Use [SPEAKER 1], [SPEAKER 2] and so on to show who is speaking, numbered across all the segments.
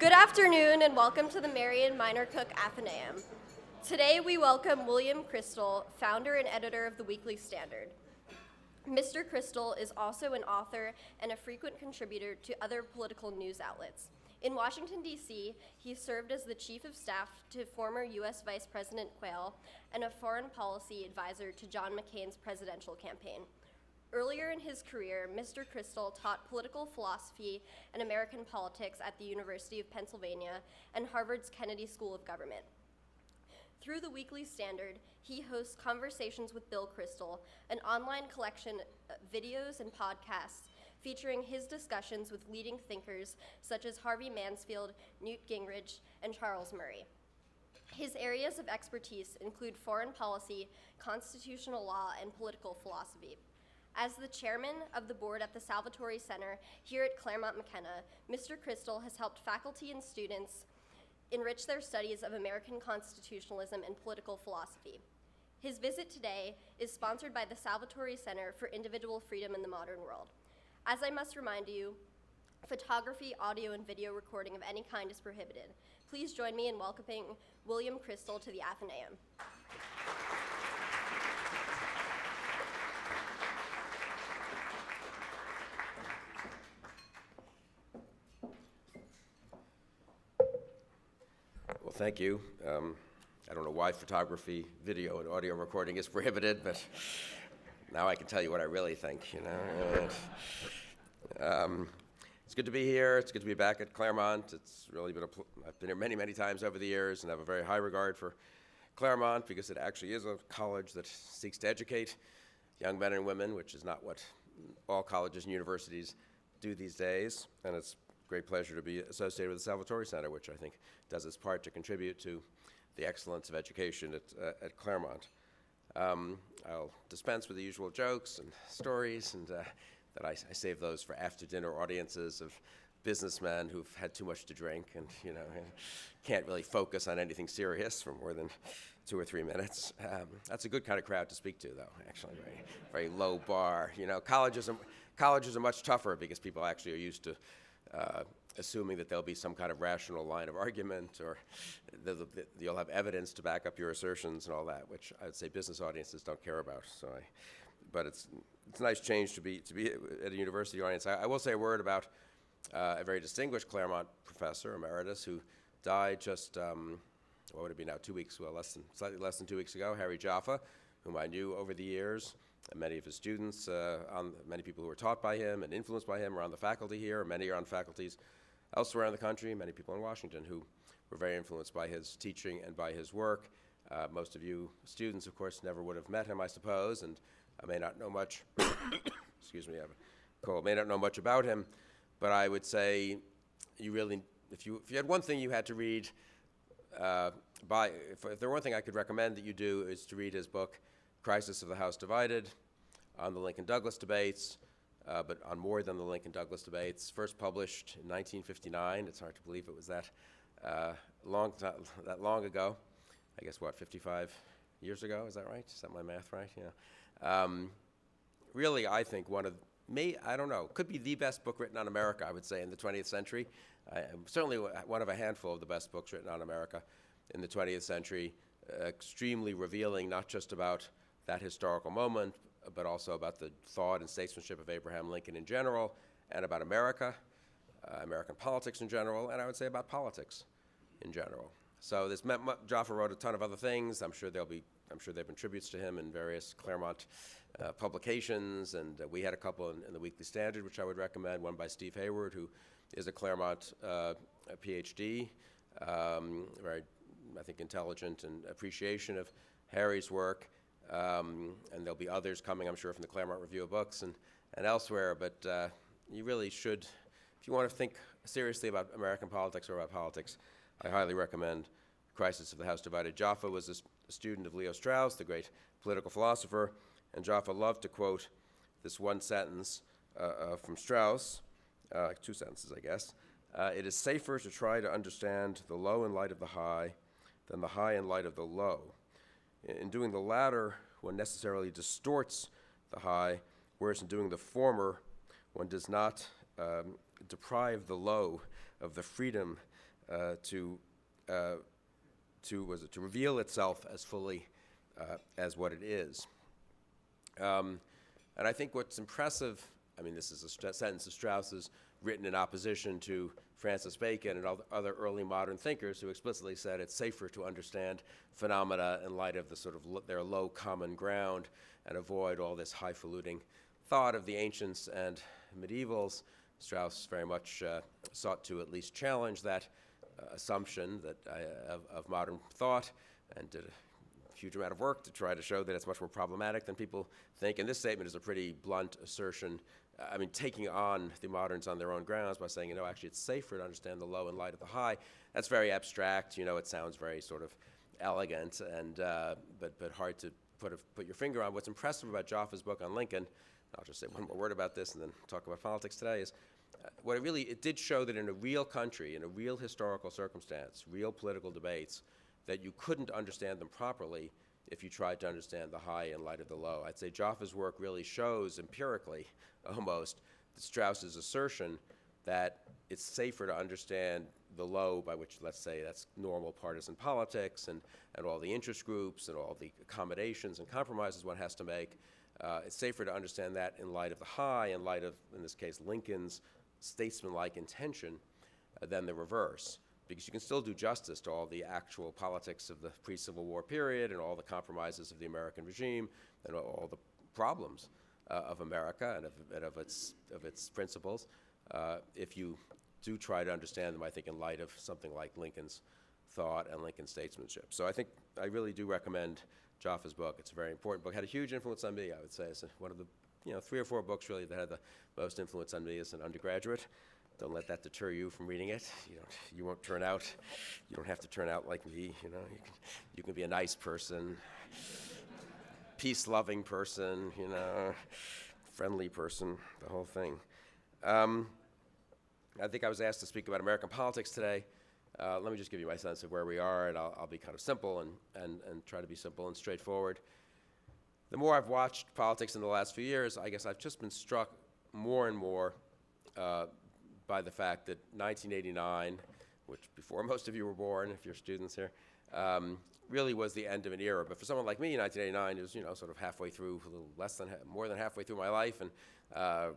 [SPEAKER 1] Good afternoon and welcome to the Marion Minor Cook Athenaeum. Today we welcome William Kristol, founder and editor of the Weekly Standard. Mr. Kristol is also an author and a frequent contributor to other political news outlets. In Washington, D.C., he served as the chief of staff to former U.S. Vice President Quayle and a foreign policy advisor to John McCain's presidential campaign. Earlier in his career, Mr. Kristol taught political philosophy and American politics at the University of Pennsylvania and Harvard's Kennedy School of Government. Through the Weekly Standard, he hosts Conversations with Bill Kristol, an online collection of videos and podcasts featuring his discussions with leading thinkers such as Harvey Mansfield, Newt Gingrich, and Charles Murray. His areas of expertise include foreign policy, constitutional law, and political philosophy. As the chairman of the board at the Salvatore Center here at Claremont, McKenna, Mr. Kristol has helped faculty and students enrich their studies of American constitutionalism and political philosophy. His visit today is sponsored by the Salvatore Center for Individual Freedom in the Modern World. As I must remind you, photography, audio, and video recording of any kind is prohibited. Please join me in welcoming William Kristol to the Athenaeum.
[SPEAKER 2] Well, thank you. I don't know why photography, video, and audio recording is prohibited, but now I can tell you what I really think, It's good to be here. It's good to be back at Claremont. It's really been I've been here many, many times over the years and have a very high regard for Claremont because it actually is a college that seeks to educate young men and women, which is not what all colleges and universities do these days. And it's a great pleasure to be associated with the Salvatore Center, which I think does its part to contribute to the excellence of education at Claremont. I'll dispense with the usual jokes and stories, and that I save those for after-dinner audiences of businessmen who've had too much to drink and can't really focus on anything serious for more than 2 or 3 minutes. That's a good kind of crowd to speak to, though. Actually, very low bar. Colleges are much tougher because people actually are used to assuming that there'll be some kind of rational line of argument, or you'll have evidence to back up your assertions and all that, which I would say business audiences don't care about. But it's a nice change to be at a university audience. I will say a word about a very distinguished Claremont professor emeritus who died just what would it be now? 2 weeks? Well, slightly less than 2 weeks ago. Harry Jaffa, whom I knew over the years. And many of his students, many people who were taught by him and influenced by him are on the faculty here. Many are on faculties elsewhere in the country, many people in Washington who were very influenced by his teaching and by his work. Most of you students, of course, never would have met him, I suppose, and I may not know much, excuse me, I have a cold, may not know much about him, but I would say you really, if you had one thing you had to read, if there were one thing I could recommend that you do is to read his book, Crisis of the House Divided, on the Lincoln-Douglas debates, but on more than the Lincoln-Douglas debates. First published in 1959. It's hard to believe it was that long ago. I guess, 55 years ago? Is that right? Is that my math right? Yeah. Really, I think I don't know, could be the best book written on America, I would say, in the 20th century. Certainly one of a handful of the best books written on America in the 20th century. Extremely revealing, not just about that historical moment, but also about the thought and statesmanship of Abraham Lincoln in general, and about America, American politics in general, and I would say about politics in general. So Jaffa wrote a ton of other things. I'm sure there have been tributes to him in various Claremont publications, and we had a couple in the Weekly Standard, which I would recommend. One by Steve Hayward, who is a Claremont PhD, very, I think, intelligent and appreciation of Harry's work. And there'll be others coming, I'm sure, from the Claremont Review of Books and elsewhere. But you really should, if you want to think seriously about American politics or about politics, I highly recommend Crisis of the House Divided. Jaffa was a student of Leo Strauss, the great political philosopher, and Jaffa loved to quote this one sentence from Strauss, 2 sentences, I guess. It is safer to try to understand the low in light of the high than the high in light of the low. In doing the latter, one necessarily distorts the high, whereas in doing the former, one does not deprive the low of the freedom to reveal itself as fully as what it is. And I think what's impressive, I mean, this is a sentence of Strauss's written in opposition to Francis Bacon and other early modern thinkers who explicitly said it's safer to understand phenomena in light of the sort of their low common ground and avoid all this highfalutin thought of the ancients and medievals. Strauss very much sought to at least challenge that assumption that of modern thought, and did a huge amount of work to try to show that it's much more problematic than people think. And this statement is a pretty blunt assertion. I mean, taking on the moderns on their own grounds by saying, actually it's safer to understand the low in light of the high. That's very abstract. It sounds very sort of elegant, and but hard to put your finger on. What's impressive about Jaffa's book on Lincoln, I'll just say one more word about this and then talk about politics today, is it did show that in a real country, in a real historical circumstance, real political debates, that you couldn't understand them properly if you tried to understand the high in light of the low. I'd say Jaffa's work really shows empirically, almost, Strauss's assertion that it's safer to understand the low, by which, let's say, that's normal partisan politics and all the interest groups and all the accommodations and compromises one has to make. It's safer to understand that in light of the high, in light of, in this case, Lincoln's statesmanlike intention, than the reverse. Because you can still do justice to all the actual politics of the pre-Civil War period and all the compromises of the American regime and all the problems of America and of its principles, if you do try to understand them, I think, in light of something like Lincoln's thought and Lincoln's statesmanship. So I think I really do recommend Jaffa's book. It's a very important book. Had a huge influence on me, I would say. It's one of the 3 or 4 books really that had the most influence on me as an undergraduate. Don't let that deter you from reading it. You won't turn out. You don't have to turn out like me. You can be a nice person, peace-loving person, friendly person, the whole thing. I think I was asked to speak about American politics today. Let me just give you my sense of where we are, and I'll be kind of simple and try to be simple and straightforward. The more I've watched politics in the last few years, I guess I've just been struck more and more by the fact that 1989, which before most of you were born, if you're students here, really was the end of an era. But for someone like me, 1989 is, sort of halfway through, a little more than halfway through my life, and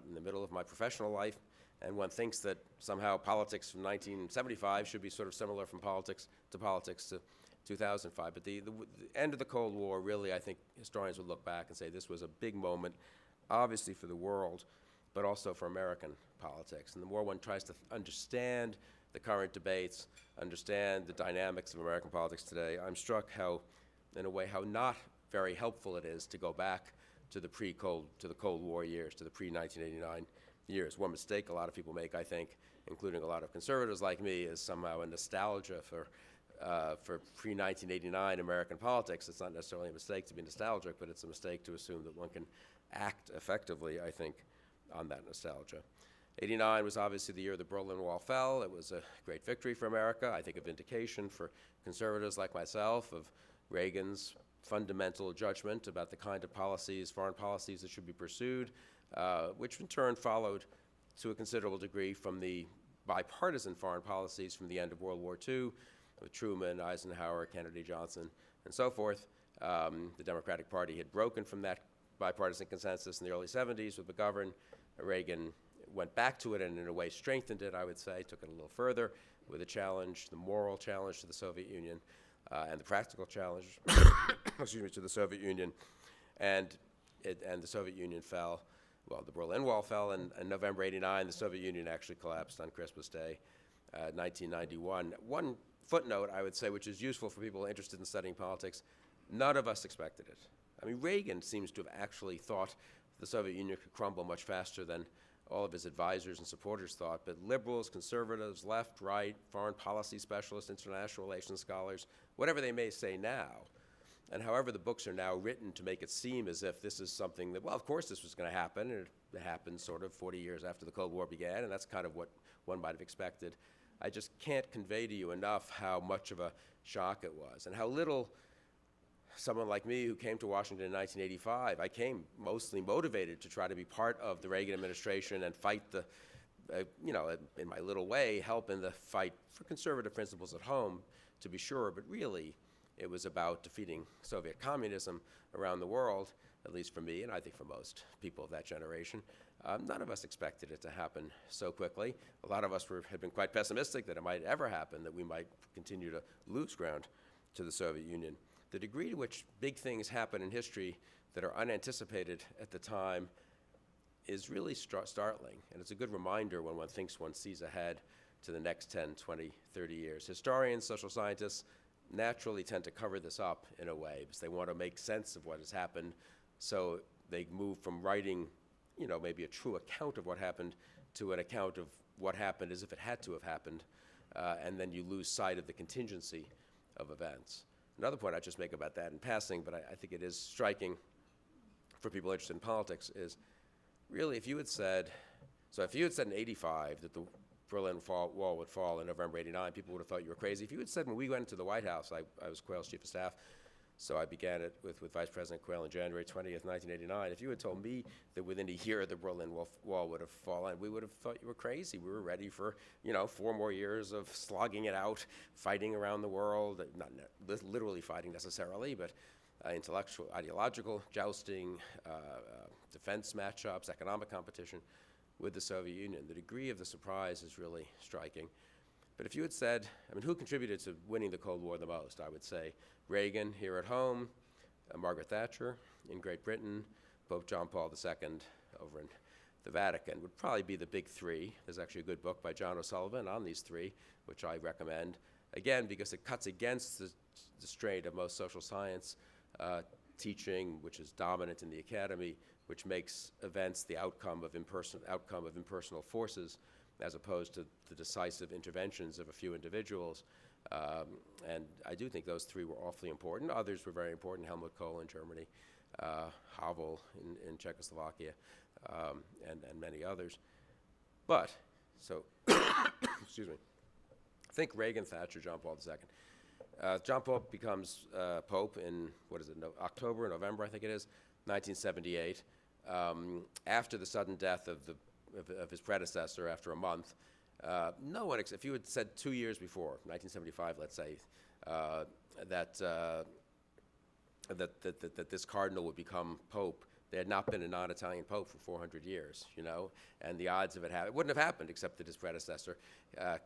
[SPEAKER 2] in the middle of my professional life. And one thinks that somehow politics from 1975 should be sort of similar from politics to 2005. But the end of the Cold War, really, I think historians would look back and say this was a big moment, obviously for the world, but also for American politics. And the more one tries to understand the current debates, understand the dynamics of American politics today, I'm struck in a way, how not very helpful it is to go back to the Cold War years, to the pre-1989 years. One mistake a lot of people make, I think, including a lot of conservatives like me, is somehow a nostalgia for pre-1989 American politics. It's not necessarily a mistake to be nostalgic, but it's a mistake to assume that one can act effectively, I think, on that nostalgia. 89 was obviously the year the Berlin Wall fell. It was a great victory for America, I think a vindication for conservatives like myself of Reagan's fundamental judgment about the kind of policies, foreign policies that should be pursued, which in turn followed to a considerable degree from the bipartisan foreign policies from the end of World War II, with Truman, Eisenhower, Kennedy, Johnson, and so forth. The Democratic Party had broken from that bipartisan consensus in the early 70s with McGovern. Reagan went back to it and in a way strengthened it, I would say, took it a little further with a challenge, the moral challenge to the Soviet Union and the practical challenge to the Soviet Union. And the Soviet Union fell. Well, the Berlin Wall fell in November 89. The Soviet Union actually collapsed on Christmas Day, 1991. One footnote, I would say, which is useful for people interested in studying politics, none of us expected it. I mean, Reagan seems to have actually thought the Soviet Union could crumble much faster than all of his advisors and supporters thought, but liberals, conservatives, left, right, foreign policy specialists, international relations scholars, whatever they may say now, and however the books are now written to make it seem as if this is something that, well, of course this was going to happen, and it happened sort of 40 years after the Cold War began, and that's kind of what one might have expected. I just can't convey to you enough how much of a shock it was, and how little someone like me who came to Washington in 1985, I came mostly motivated to try to be part of the Reagan administration and fight the in my little way, help in the fight for conservative principles at home, to be sure, but really it was about defeating Soviet communism around the world, at least for me, and I think for most people of that generation. None of us expected it to happen so quickly. A lot of us had been quite pessimistic that it might ever happen, that we might continue to lose ground to the Soviet Union. The degree to which big things happen in history that are unanticipated at the time is really startling, and it's a good reminder when one thinks one sees ahead to the next 10, 20, 30 years. Historians, social scientists naturally tend to cover this up in a way because they want to make sense of what has happened, so they move from writing, maybe a true account of what happened to an account of what happened as if it had to have happened, and then you lose sight of the contingency of events. Another point I'd just make about that in passing, but I think it is striking for people interested in politics, is really if you had said in '85 that the Berlin Wall would fall in November '89, people would have thought you were crazy. If you had said when we went into the White House, I was Quayle's chief of staff, so I began it with Vice President Quayle on January 20th, 1989. If you had told me that within a year the Berlin Wall would have fallen, we would have thought you were crazy. We were ready for 4 more years of slogging it out, fighting around the world, not literally fighting necessarily, but intellectual, ideological jousting, defense matchups, economic competition with the Soviet Union. The degree of the surprise is really striking. But if you had said, who contributed to winning the Cold War the most? I would say Reagan here at home, Margaret Thatcher in Great Britain, Pope John Paul II over in the Vatican would probably be the big three. There's actually a good book by John O'Sullivan on these three, which I recommend, again, because it cuts against the strain of most social science teaching, which is dominant in the academy, which makes events the outcome of impersonal forces, as opposed to the decisive interventions of a few individuals. And I do think those three were awfully important. Others were very important: Helmut Kohl in Germany, Havel in Czechoslovakia, and many others. But, excuse me, think Reagan, Thatcher, John Paul II. John Paul becomes Pope in, October, November, I think it is, 1978, after the sudden death of his predecessor after a month. No one, if you had said 2 years before, 1975, let's say, that this cardinal would become Pope, there had not been a non-Italian Pope for 400 years, and the odds of it wouldn't have happened except that his predecessor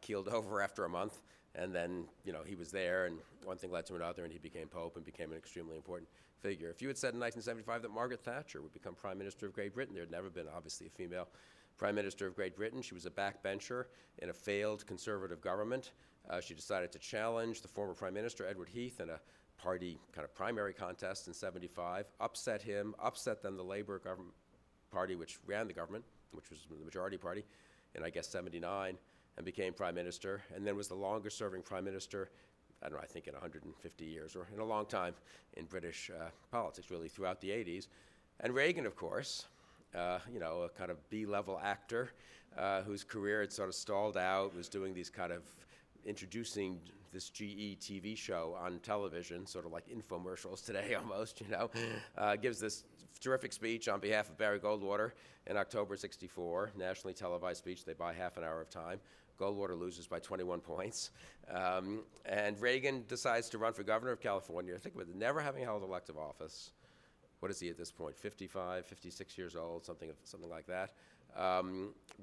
[SPEAKER 2] keeled over after a month, and then, he was there, and one thing led to another, and he became Pope and became an extremely important figure. If you had said in 1975 that Margaret Thatcher would become Prime Minister of Great Britain, there had never been, obviously, a female Prime Minister of Great Britain. She was a backbencher in a failed conservative government. She decided to challenge the former Prime Minister, Edward Heath, in a party kind of primary contest in '75, upset him, upset then the Labour government party, which ran the government, which was the majority party, in, I guess, '79, and became Prime Minister, and then was the longest-serving Prime Minister, I don't know, I think in 150 years, or in a long time in British politics, really, throughout the '80s. And Reagan, of course, a kind of B-level actor whose career had sort of stalled out, was doing these kind of introducing this GE TV show on television, sort of like infomercials today almost, gives this terrific speech on behalf of Barry Goldwater in October '64, nationally televised speech. They buy half an hour of time. Goldwater loses by 21 points. And Reagan decides to run for governor of California. Think about it, never having held elective office. What is he at this point, 55, 56 years old, something like that.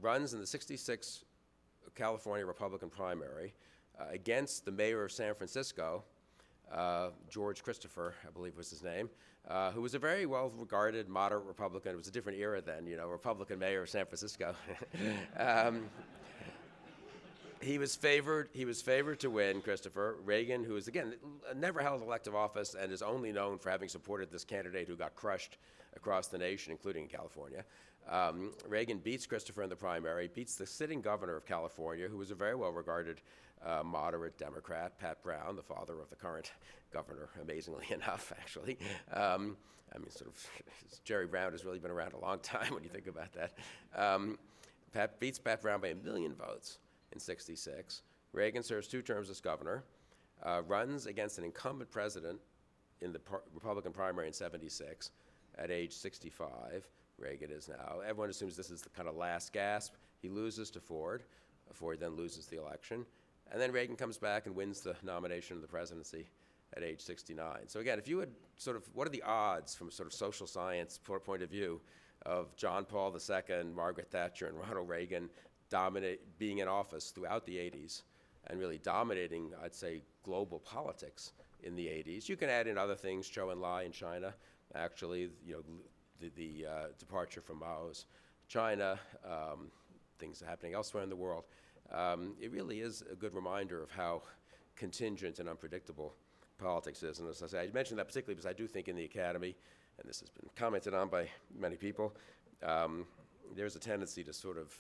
[SPEAKER 2] Runs in the '66 California Republican primary against the mayor of San Francisco, George Christopher, I believe was his name, who was a very well-regarded moderate Republican. It was a different era then, Republican mayor of San Francisco. He was favored to win, Christopher. Reagan, who is, again, never held elective office and is only known for having supported this candidate who got crushed across the nation, including in California. Reagan beats Christopher in the primary, beats the sitting governor of California, who was a very well-regarded moderate Democrat, Pat Brown, the father of the current governor, amazingly enough, actually. Jerry Brown has really been around a long time when you think about that. Beats Pat Brown by 1 million votes in '66. Reagan serves 2 terms as governor, runs against an incumbent president in the Republican primary in '76 at age 65. Reagan is now. Everyone assumes this is the kind of last gasp. He loses to Ford. Ford then loses the election. And then Reagan comes back and wins the nomination of the presidency at age 69. So again, if you would sort of, what are the odds from a sort of social science point of view of John Paul II, Margaret Thatcher, and Ronald Reagan being in office throughout the 80s and really dominating, I'd say, global politics in the 80s? You can add in other things, Zhou Enlai in China, actually, the departure from Mao's China, things happening elsewhere in the world. It really is a good reminder of how contingent and unpredictable politics is. And as I say, I mentioned that particularly because I do think in the academy, and this has been commented on by many people, there's a tendency to sort of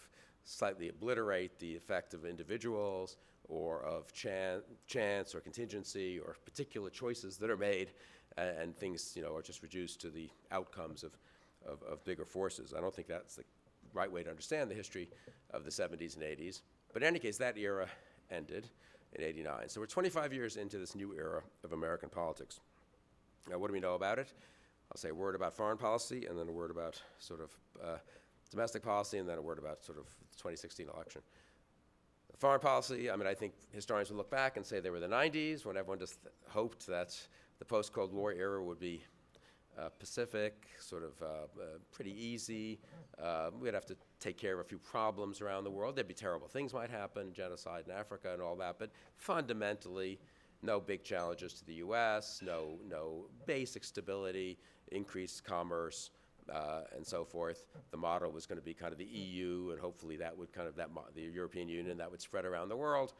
[SPEAKER 2] slightly obliterate the effect of individuals or of chance or contingency or particular choices that are made, and things are just reduced to the outcomes of bigger forces. I don't think that's the right way to understand the history of the 70s and 80s. But in any case, that era ended in 89. So we're 25 years into this new era of American politics. Now, what do we know about it? I'll say a word about foreign policy, and then a word about sort of domestic policy, and then a word about sort of the 2016 election. Foreign policy, I mean, I think historians will look back and say they were the 90s, when everyone just hoped that the post-Cold War era would be Pacific, sort of pretty easy. We'd have to take care of a few problems around the world. There'd be terrible things might happen, genocide in Africa and all that, but fundamentally, no big challenges to the U.S., no basic stability, increased commerce, and so forth. The model was going to be kind of the EU, and hopefully that would kind of, the European Union, that would spread around the world.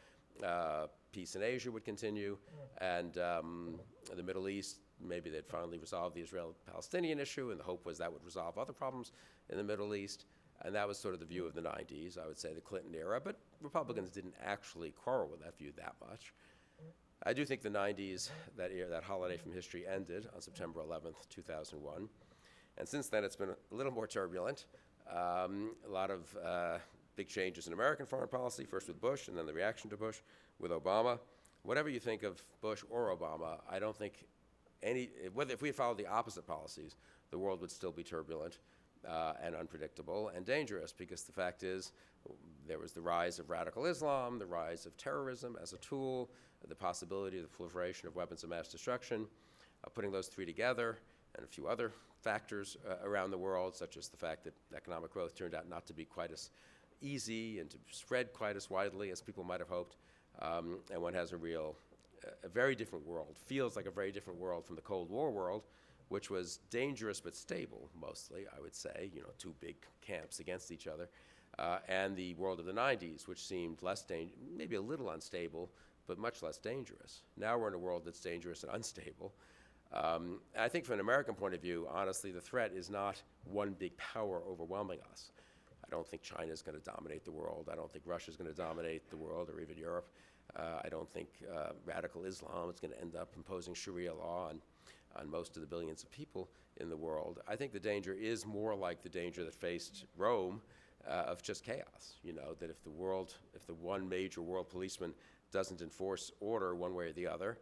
[SPEAKER 2] Peace in Asia would continue, and the Middle East, maybe they'd finally resolve the Israel-Palestinian issue, and the hope was that would resolve other problems in the Middle East. And that was sort of the view of the 90s, I would say, the Clinton era, but Republicans didn't actually quarrel with that view that much. I do think the 90s, that era, that holiday from history, ended on September 11th, 2001. And since then, it's been a little more turbulent. A lot of big changes in American foreign policy, first with Bush, and then the reaction to Bush with Obama. Whatever you think of Bush or Obama, I don't think if we had followed the opposite policies, the world would still be turbulent and unpredictable and dangerous, because the fact is there was the rise of radical Islam, the rise of terrorism as a tool, the possibility of the proliferation of weapons of mass destruction. Putting those three together, and a few other factors around the world, such as the fact that economic growth turned out not to be quite as easy and to spread quite as widely as people might have hoped, and one has a very different world, feels like a very different world from the Cold War world, which was dangerous but stable, mostly, I would say, two big camps against each other, and the world of the 90s, which seemed maybe a little unstable, but much less dangerous. Now we're in a world that's dangerous and unstable. I think from an American point of view, honestly, the threat is not one big power overwhelming us. I don't think China's going to dominate the world. I don't think Russia's going to dominate the world, or even Europe. I don't think radical Islam is going to end up imposing Sharia law on most of the billions of people in the world. I think the danger is more like the danger that faced Rome of just chaos. That if the one major world policeman doesn't enforce order one way or the other,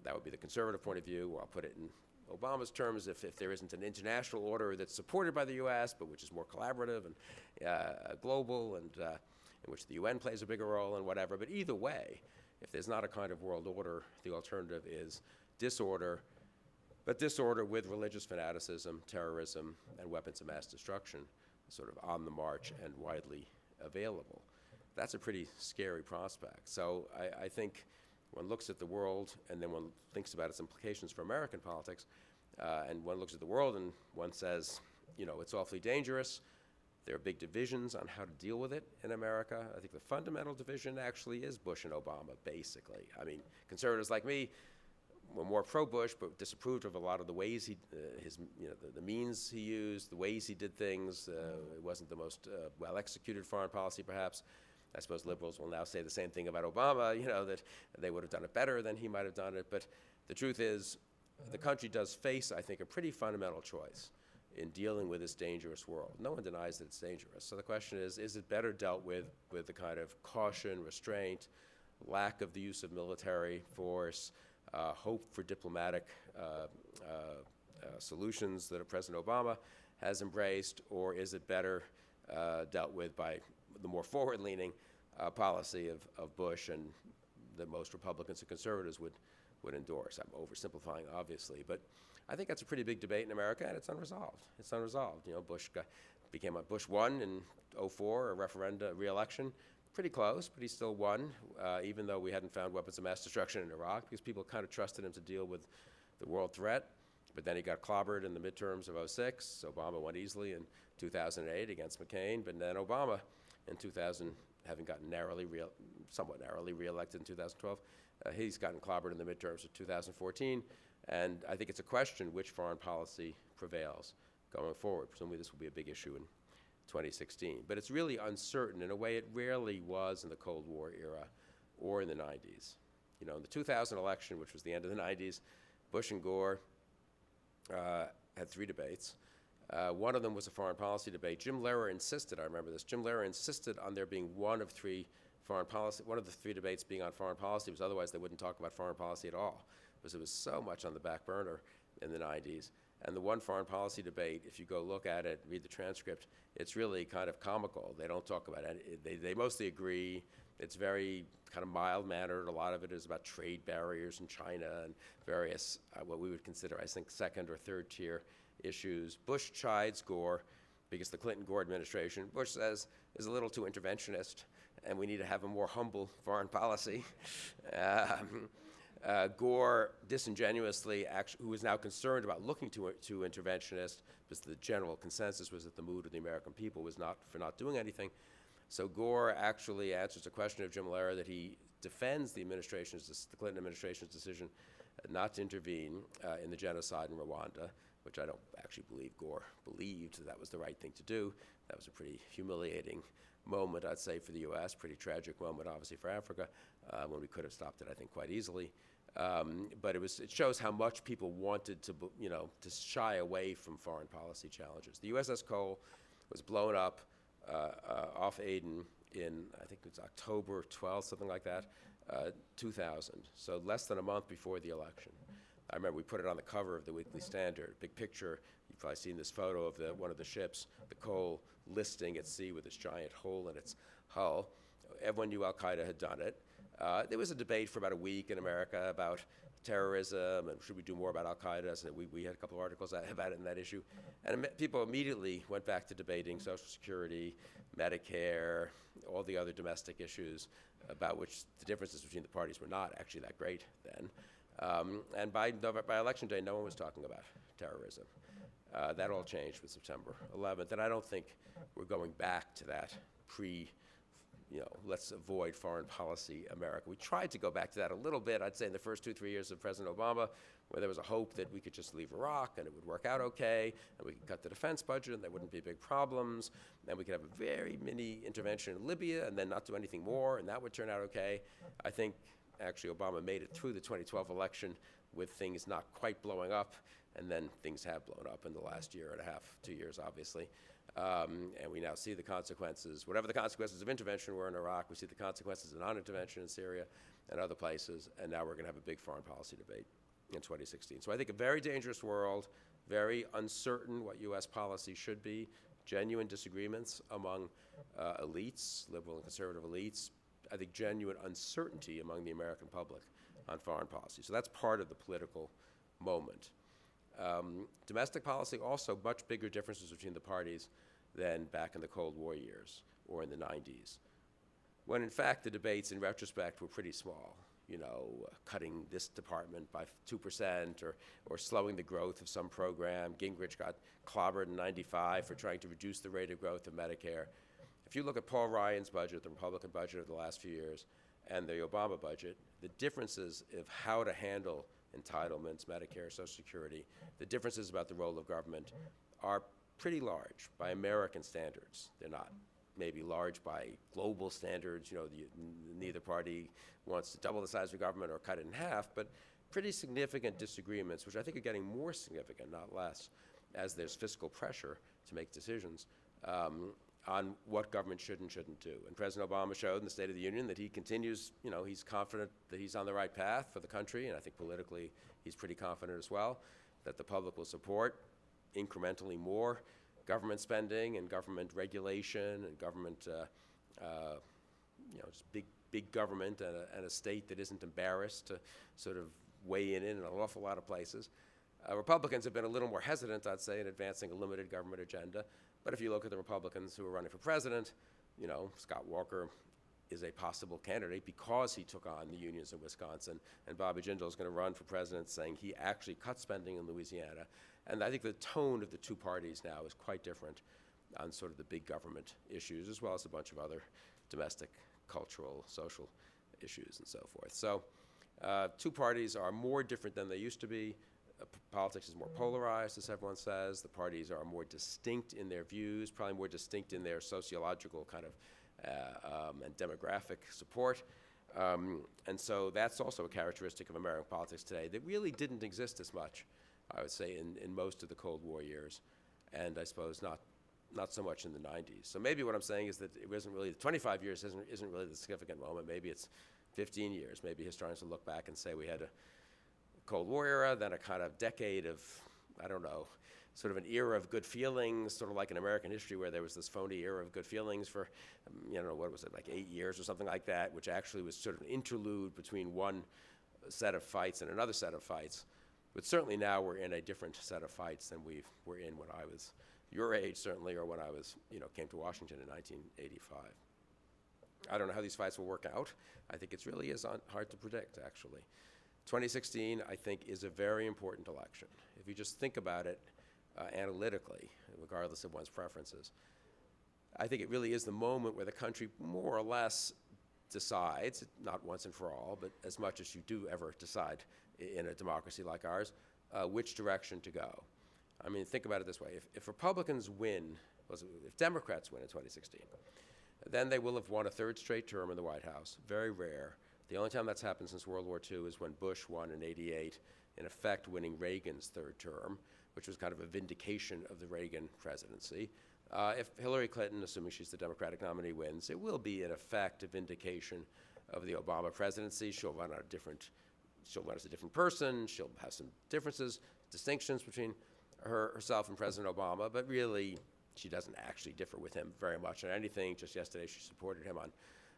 [SPEAKER 2] that would be the conservative point of view, or I'll put it in Obama's terms, if there isn't an international order that's supported by the U.S., but which is more collaborative and global, and in which the UN plays a bigger role and whatever. But either way, if there's not a kind of world order, the alternative is disorder, but disorder with religious fanaticism, terrorism, and weapons of mass destruction sort of on the march and widely available. That's a pretty scary prospect. So I think one looks at the world, and then one thinks about its implications for American politics, and one looks at the world and one says, it's awfully dangerous. There are big divisions on how to deal with it in America. I think the fundamental division actually is Bush and Obama, basically. I mean, conservatives like me were more pro-Bush, but disapproved of a lot of the ways the means he used, the ways he did things. It wasn't the most well-executed foreign policy, perhaps. I suppose liberals will now say the same thing about Obama, that they would have done it better than he might have done it. But the truth is, the country does face, I think, a pretty fundamental choice in dealing with this dangerous world. No one denies that it's dangerous. So the question is it better dealt with the kind of caution, restraint, lack of the use of military force, hope for diplomatic solutions that President Obama has embraced, or is it better dealt with by the more forward-leaning policy of Bush, and that most Republicans and conservatives would endorse. I'm oversimplifying, obviously, but I think that's a pretty big debate in America, and it's unresolved. It's unresolved. You know, Bush won in '04, a referenda re-election, pretty close, but he still won, even though we hadn't found weapons of mass destruction in Iraq, because people kind of trusted him to deal with the world threat. But then he got clobbered in the midterms of '06. Obama won easily in 2008 against McCain, but then Obama in 2000, having gotten somewhat narrowly re-elected in 2012, he's gotten clobbered in the midterms of 2014, and I think it's a question which foreign policy prevails going forward. Presumably this will be a big issue in 2016. But it's really uncertain in a way it rarely was in the Cold War era or in the 90s. You know, in the 2000 election, which was the end of the 90s, Bush and Gore had 3 debates. One of them was a foreign policy debate. Jim Lehrer insisted, I remember this, Jim Lehrer insisted on there being one of the 3 debates being on foreign policy, because otherwise they wouldn't talk about foreign policy at all, because it was so much on the back burner in the 90s. And the one foreign policy debate, if you go look at it, read the transcript, it's really kind of comical. They don't talk about it. They mostly agree. It's very kind of mild-mannered. A lot of it is about trade barriers in China and various, what we would consider, I think, second or third tier issues. Bush chides Gore because the Clinton-Gore administration, Bush says, is a little too interventionist, and we need to have a more humble foreign policy. Gore disingenuously, who is now concerned about looking too interventionist, because the general consensus was that the mood of the American people was for not doing anything. So Gore actually answers a question of Jim Lehrer that he defends the Clinton administration's decision not to intervene in the genocide in Rwanda, which I don't actually believe Gore believed that was the right thing to do. That was a pretty humiliating moment, I'd say, for the U.S., pretty tragic moment, obviously, for Africa, when we could have stopped it, I think, quite easily. But it shows how much people wanted to shy away from foreign policy challenges. The USS Cole was blown up off Aden in, I think it was October 12th, something like that, 2000, so less than a month before the election. I remember we put it on the cover of the Weekly Standard, big picture. You've probably seen this photo of one of the ships, the Cole, listing at sea with this giant hole in its hull. Everyone knew al-Qaeda had done it. There was a debate for about a week in America about terrorism and should we do more about al-Qaeda. So we had a couple of articles about it in that issue. And people immediately went back to debating Social Security, Medicare, all the other domestic issues about which the differences between the parties were not actually that great then. And by election day, no one was talking about terrorism. That all changed with September 11th, and I don't think we're going back to that let's avoid foreign policy America. We tried to go back to that a little bit, I'd say, in the first 2-3 years of President Obama, where there was a hope that we could just leave Iraq and it would work out okay, and we could cut the defense budget and there wouldn't be big problems, and we could have a very mini intervention in Libya and then not do anything more, and that would turn out okay. I think actually Obama made it through the 2012 election with things not quite blowing up, and then things have blown up in the last year and a half, 2 years, obviously. And we now see the consequences, whatever the consequences of intervention were in Iraq, we see the consequences of non-intervention in Syria and other places, and now we're going to have a big foreign policy debate in 2016. So I think a very dangerous world, very uncertain what U.S. policy should be, genuine disagreements among elites, liberal and conservative elites, I think genuine uncertainty among the American public on foreign policy. So that's part of the political moment. Domestic policy, also much bigger differences between the parties than back in the Cold War years or in the 90s, when in fact the debates in retrospect were pretty small, cutting this department by 2% or slowing the growth of some program. Gingrich got clobbered in '95 for trying to reduce the rate of growth of Medicare. If you look at Paul Ryan's budget, the Republican budget of the last few years, and the Obama budget, the differences of how to handle entitlements, Medicare, Social Security, the differences about the role of government are pretty large by American standards. They're not maybe large by global standards. Neither party wants to double the size of government or cut it in half, but pretty significant disagreements, which I think are getting more significant, not less, as there's fiscal pressure to make decisions on what government should and shouldn't do. And President Obama showed in the State of the Union that he continues, he's confident that he's on the right path for the country, and I think politically he's pretty confident as well, that the public will support incrementally more government spending and government regulation and government just big government and a state that isn't embarrassed to sort of weigh in an awful lot of places. Republicans have been a little more hesitant, I'd say, in advancing a limited government agenda. But if you look at the Republicans who are running for president, Scott Walker is a possible candidate because he took on the unions in Wisconsin, and Bobby Jindal is going to run for president saying he actually cut spending in Louisiana. And I think the tone of the two parties now is quite different on sort of the big government issues, as well as a bunch of other domestic, cultural, social issues and so forth. So two parties are more different than they used to be. Politics is more polarized, as everyone says. The parties are more distinct in their views, probably more distinct in their sociological kind of and demographic support. And so that's also a characteristic of American politics today that really didn't exist as much, I would say, in most of the Cold War years, and I suppose not so much in the 90s. So maybe what I'm saying is that it wasn't really, 25 years isn't really the significant moment. Maybe it's 15 years. Maybe historians will look back and say we had a Cold War era, then a kind of decade of, I don't know, sort of an era of good feelings, sort of like in American history where there was this phony era of good feelings for, what was it, like 8 years or something like that, which actually was sort of an interlude between one set of fights and another set of fights. But certainly now we're in a different set of fights than we were in when I was your age, certainly, or when I was, came to Washington in 1985. I don't know how these fights will work out. I think it really is hard to predict, actually. 2016, I think, is a very important election. If you just think about it analytically, regardless of one's preferences, I think it really is the moment where the country more or less decides, not once and for all, but as much as you do ever decide in a democracy like ours, which direction to go. I mean, think about it this way. If Republicans win, if Democrats win in 2016, then they will have won a third straight term in the White House. Very rare. The only time that's happened since World War II is when Bush won in '88, in effect winning Reagan's third term, which was kind of a vindication of the Reagan presidency. If Hillary Clinton, assuming she's the Democratic nominee, wins, it will be, in effect, a vindication of the Obama presidency. She'll run as a different person. She'll have some differences, distinctions between herself and President Obama, but really, she doesn't actually differ with him very much on anything. Just yesterday, she supported him on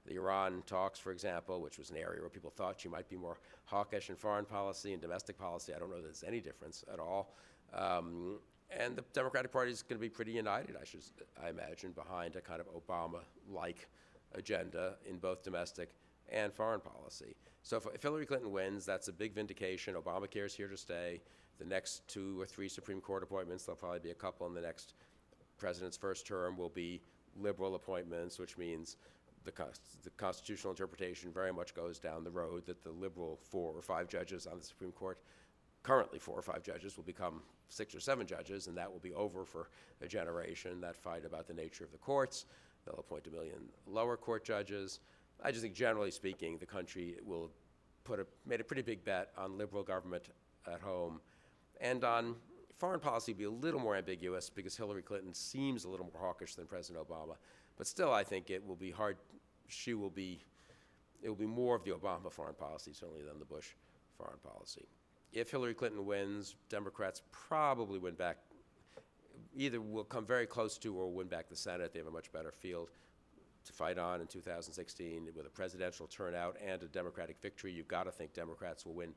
[SPEAKER 2] the Iran talks, for example, which was an area where people thought she might be more hawkish in foreign policy and domestic policy. I don't know that there's any difference at all. And the Democratic Party is going to be pretty united, I imagine, behind a kind of Obama-like agenda in both domestic and foreign policy. So if Hillary Clinton wins, that's a big vindication. Obamacare is here to stay. The next 2 or 3 Supreme Court appointments, there'll probably be a couple in the next president's first term, will be liberal appointments, which means the constitutional interpretation very much goes down the road that the liberal 4 or 5 judges on the Supreme Court, currently 4 or 5 judges, will become 6 or 7 judges, and that will be over for a generation, that fight about the nature of the courts. They'll appoint 1 million lower court judges. I just think, generally speaking, the country will made a pretty big bet on liberal government at home, and on foreign policy be a little more ambiguous because Hillary Clinton seems a little more hawkish than President Obama. But still, I think it will be hard. It will be more of the Obama foreign policy, certainly, than the Bush foreign policy. If Hillary Clinton wins, Democrats probably win back, either will come very close to or win back the Senate. They have a much better field to fight on in 2016. With a presidential turnout and a Democratic victory, you've got to think Democrats will win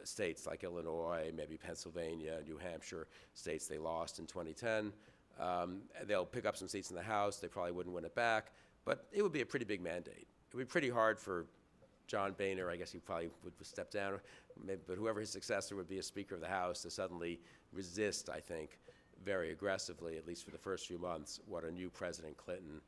[SPEAKER 2] states like Illinois, maybe Pennsylvania, New Hampshire, states they lost in 2010. They'll pick up some seats in the House. They probably wouldn't win it back, but it would be a pretty big mandate. It would be pretty hard for John Boehner, I guess he probably would step down, but whoever his successor would be as Speaker of the House, to suddenly resist, I think, very aggressively, at least for the first few months, what a new President Clinton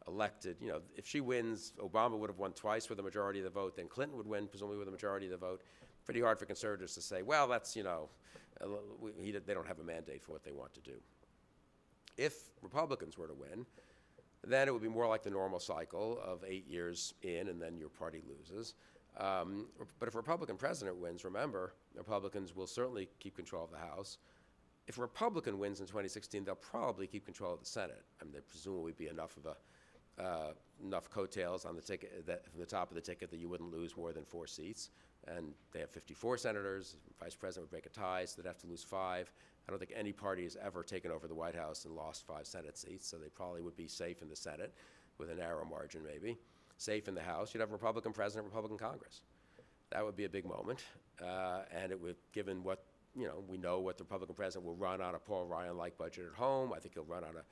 [SPEAKER 2] elected. If she wins, Obama would have won twice with a majority of the vote, then Clinton would win, presumably with a majority of the vote. Pretty hard for conservatives to say, well, that's, they don't have a mandate for what they want to do. If Republicans were to win, then it would be more like the normal cycle of 8 years in and then your party loses. But if a Republican president wins, remember, Republicans will certainly keep control of the House. If a Republican wins in 2016, they'll probably keep control of the Senate. I mean, there presumably be enough coattails on the ticket, from the top of the ticket, that you wouldn't lose more than 4 seats. And they have 54 senators. The vice president would break a tie, so they'd have to lose 5. I don't think any party has ever taken over the White House and lost 5 Senate seats, so they probably would be safe in the Senate. with a narrow margin maybe, safe in the House, you'd have a Republican president, Republican Congress. That would be a big moment, and it would, given what, we know what the Republican president will run on a Paul Ryan-like budget at home. I think he'll run on a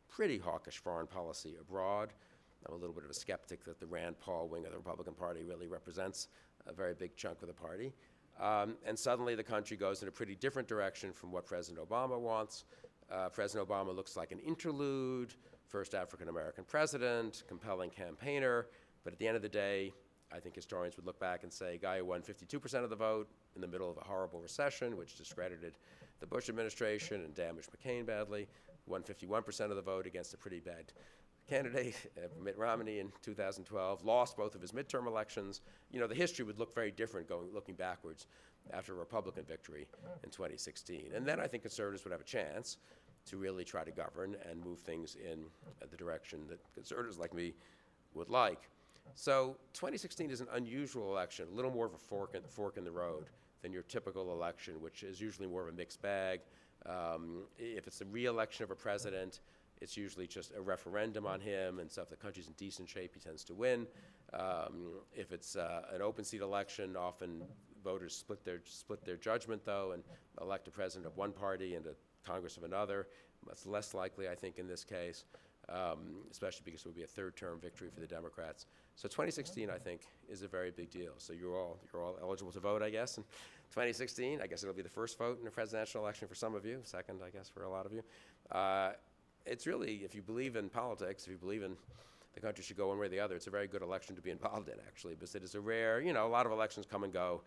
[SPEAKER 2] pretty hawkish foreign policy abroad. I'm a little bit of a skeptic that the Rand Paul wing of the Republican Party really represents a very big chunk of the party. And suddenly the country goes in a pretty different direction from what President Obama wants. President Obama looks like an interlude, first African-American president, compelling campaigner, but at the end of the day, I think historians would look back and say, guy who won 52% of the vote in the middle of a horrible recession, which discredited the Bush administration and damaged McCain badly, won 51% of the vote against a pretty bad candidate, Mitt Romney in 2012, lost both of his midterm elections. The history would look very different looking backwards after a Republican victory in 2016. And then I think conservatives would have a chance to really try to govern and move things in the direction that conservatives like me would like. So 2016 is an unusual election, a little more of a fork in the road than your typical election, which is usually more of a mixed bag. If it's the re-election of a president, it's usually just a referendum on him, and so if the country's in decent shape, he tends to win. If it's an open seat election, often voters split their judgment, though, and elect a president of one party and a Congress of another. That's less likely, I think, in this case, especially because it would be a third-term victory for the Democrats. So 2016, I think, is a very big deal. So you're all eligible to vote, I guess, in 2016. I guess it'll be the first vote in a presidential election for some of you, second, I guess, for a lot of you. It's really, if you believe in politics, if you believe in the country should go one way or the other, it's a very good election to be involved in, actually, because it is a rare, a lot of elections come and go.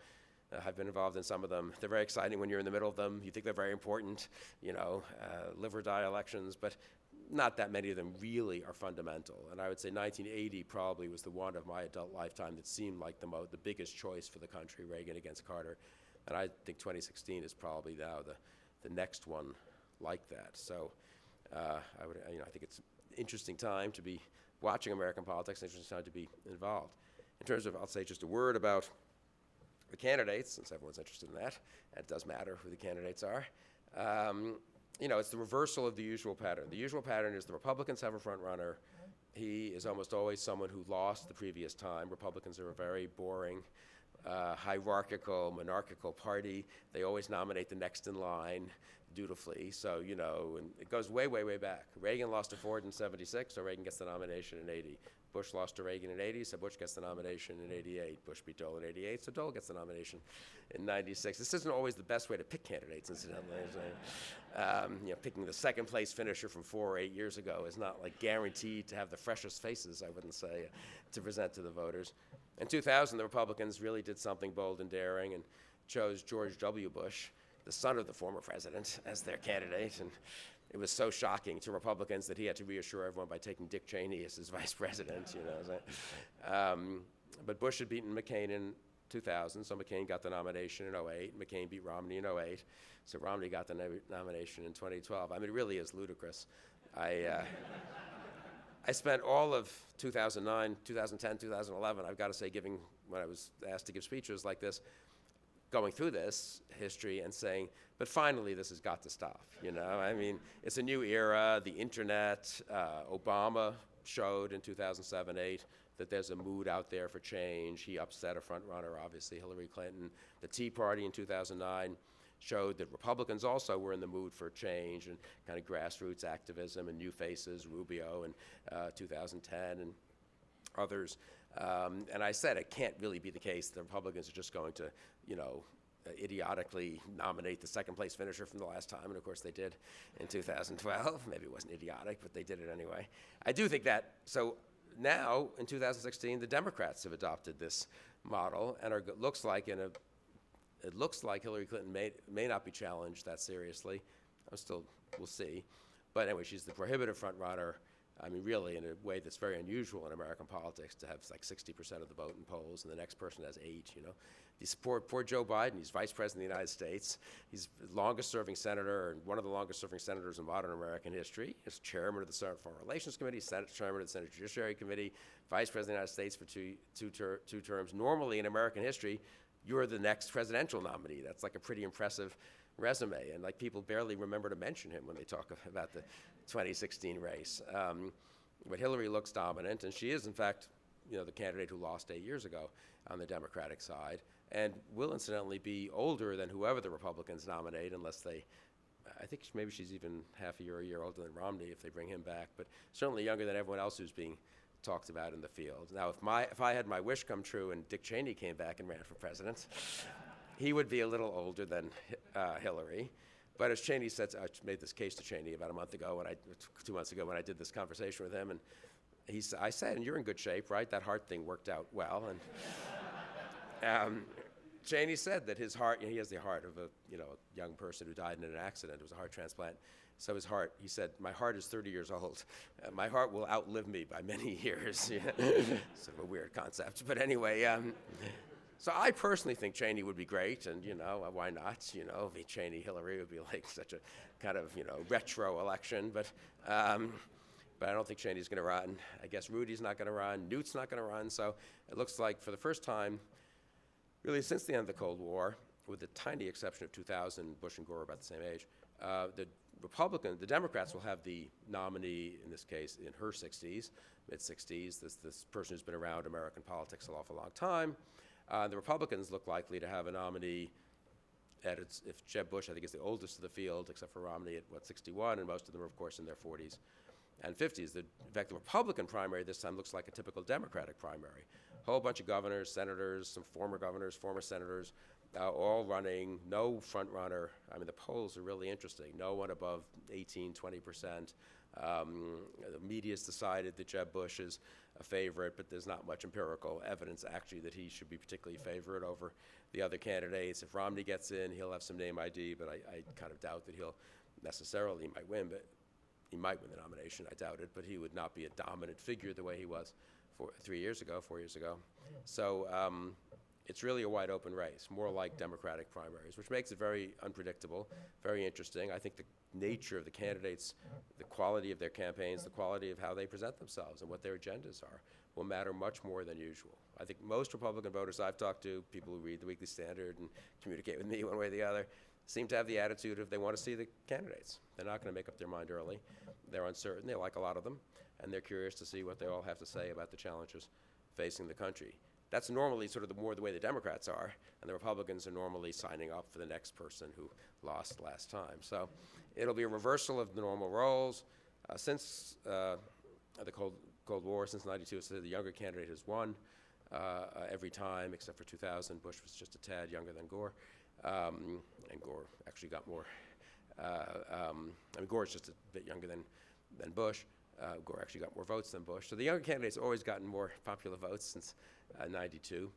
[SPEAKER 2] I've been involved in some of them. They're very exciting when you're in the middle of them. You think they're very important, live or die elections, but not that many of them really are fundamental. And I would say 1980 probably was the one of my adult lifetime that seemed like the biggest choice for the country, Reagan against Carter. And I think 2016 is probably now the next one like that. So I think it's an interesting time to be watching American politics, an interesting time to be involved. In terms of, I'll say just a word about the candidates, since everyone's interested in that. It does matter who the candidates are. It's the reversal of the usual pattern. The usual pattern is the Republicans have a front runner. He is almost always someone who lost the previous time. Republicans are a very boring, hierarchical, monarchical party. They always nominate the next in line dutifully. So, and it goes way, way, way back. Reagan lost to Ford in 76, so Reagan gets the nomination in 80. Bush lost to Reagan in 80, so Bush gets the nomination in 88. Bush beat Dole in 88, so Dole gets the nomination in 96. This isn't always the best way to pick candidates, incidentally. Picking the second place finisher from 4 or 8 years ago is not like guaranteed to have the freshest faces, I wouldn't say, to present to the voters. In 2000, the Republicans really did something bold and daring and chose George W. Bush, the son of the former president, as their candidate. And it was so shocking to Republicans that he had to reassure everyone by taking Dick Cheney as his vice president. But Bush had beaten McCain in 2000, so McCain got the nomination in 08. McCain beat Romney in 08, so Romney got the nomination in 2012. I mean, it really is ludicrous. I spent all of 2009, 2010, 2011, I've got to say, when I was asked to give speeches like this, going through this history and saying, but finally this has got to stop, I mean, it's a new era, the internet, Obama showed in 2007-8 that there's a mood out there for change. He upset a front runner, obviously, Hillary Clinton. The Tea Party in 2009 showed that Republicans also were in the mood for change and kind of grassroots activism and new faces, Rubio in 2010 and others. And I said it can't really be the case. The Republicans are just going to, idiotically nominate the second place finisher from the last time, and of course they did in 2012. Maybe it wasn't idiotic, but they did it anyway. I do think that, so now in 2016, the Democrats have adopted this model, and it looks like Hillary Clinton may not be challenged that seriously. We'll see. But anyway, she's the prohibitive front runner. I mean, really, in a way that's very unusual in American politics, to have like 60% of the vote in polls, and the next person has 8, These poor Joe Biden, he's vice president of the United States. He's the longest-serving senator, and one of the longest-serving senators in modern American history. He's chairman of the Senate Foreign Relations Committee, chairman of the Senate Judiciary Committee, vice president of the United States for two terms. Normally, in American history, you're the next presidential nominee. That's like a pretty impressive resume, and like people barely remember to mention him when they talk about the 2016 race. But Hillary looks dominant, and she is, in fact, the candidate who lost 8 years ago on the Democratic side, and will incidentally be older than whoever the Republicans nominate, unless I think maybe she's even half a year older than Romney if they bring him back, but certainly younger than everyone else who's being talked about in the field. Now, if I had my wish come true and Dick Cheney came back and ran for president, he would be a little older than Hillary. But as Cheney said, I made this case to Cheney about 2 months ago when I did this conversation with him, and I said, and you're in good shape, right? That heart thing worked out well. And Cheney said that his heart, he has the heart of a young person who died in an accident. It was a heart transplant. So his heart, he said, my heart is 30 years old. My heart will outlive me by many years. Sort of a weird concept. But anyway, so I personally think Cheney would be great, and why not? Cheney, Hillary would be like such a kind of retro election. But I don't think Cheney's going to run. I guess Rudy's not going to run. Newt's not going to run. So it looks like for the first time, really since the end of the Cold War, with the tiny exception of 2000, Bush and Gore are about the same age, the Democrats will have the nominee, in this case, in her 60s, mid-60s, this person who's been around American politics an awful long time. The Republicans look likely to have a nominee if Jeb Bush, I think, is the oldest of the field, except for Romney at, 61, and most of them are, of course, in their 40s and 50s. In fact, the Republican primary this time looks like a typical Democratic primary. A whole bunch of governors, senators, some former governors, former senators, all running, no front runner. I mean, the polls are really interesting. No one above 18, 20%. The media's decided that Jeb Bush is a favorite, but there's not much empirical evidence actually that he should be particularly favored over the other candidates. If Romney gets in, he'll have some name ID, but I kind of doubt that he'll necessarily, he might win, but he might win the nomination, I doubt it, but he would not be a dominant figure the way he was 4 years ago. So it's really a wide open race, more like Democratic primaries, which makes it very unpredictable, very interesting. I think the nature of the candidates, the quality of their campaigns, the quality of how they present themselves and what their agendas are will matter much more than usual. I think most Republican voters I've talked to, people who read the Weekly Standard and communicate with me one way or the other, seem to have the attitude of they want to see the candidates. They're not going to make up their mind early. They're uncertain. They like a lot of them, and they're curious to see what they all have to say about the challenges facing the country. That's normally sort of the way the Democrats are, and the Republicans are normally signing up for the next person who lost last time. So it'll be a reversal of the normal roles. Since the Cold War, since '92, the younger candidate has won every time, except for 2000. Bush was just a tad younger than Gore, and Gore actually got more. Gore's just a bit younger than Bush. Gore actually got more votes than Bush. So the younger candidate's always gotten more popular votes since '92.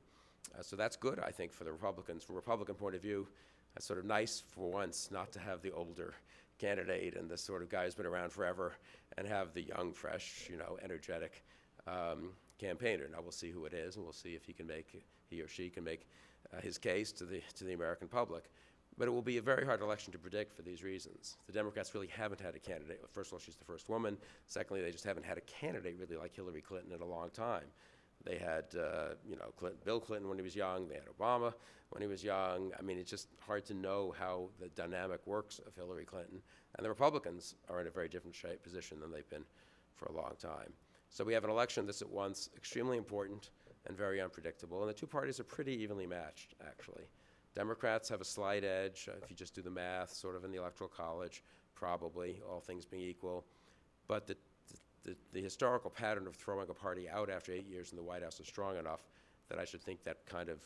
[SPEAKER 2] So that's good, I think, for the Republicans. From a Republican point of view, it's sort of nice for once not to have the older candidate and the sort of guy who's been around forever and have the young, fresh, energetic campaigner. Now we'll see who it is, and we'll see if he or she can make his case to the American public. But it will be a very hard election to predict for these reasons. The Democrats really haven't had a candidate. Well, first of all, she's the first woman. Secondly, they just haven't had a candidate really like Hillary Clinton in a long time. They had, Bill Clinton when he was young. They had Obama when he was young. I mean, it's just hard to know how the dynamic works of Hillary Clinton. And the Republicans are in a very different position than they've been for a long time. So we have an election that's at once extremely important and very unpredictable. And the two parties are pretty evenly matched, actually. Democrats have a slight edge, if you just do the math, sort of in the Electoral College, probably, all things being equal. But the historical pattern of throwing a party out after 8 years in the White House is strong enough that I should think that kind of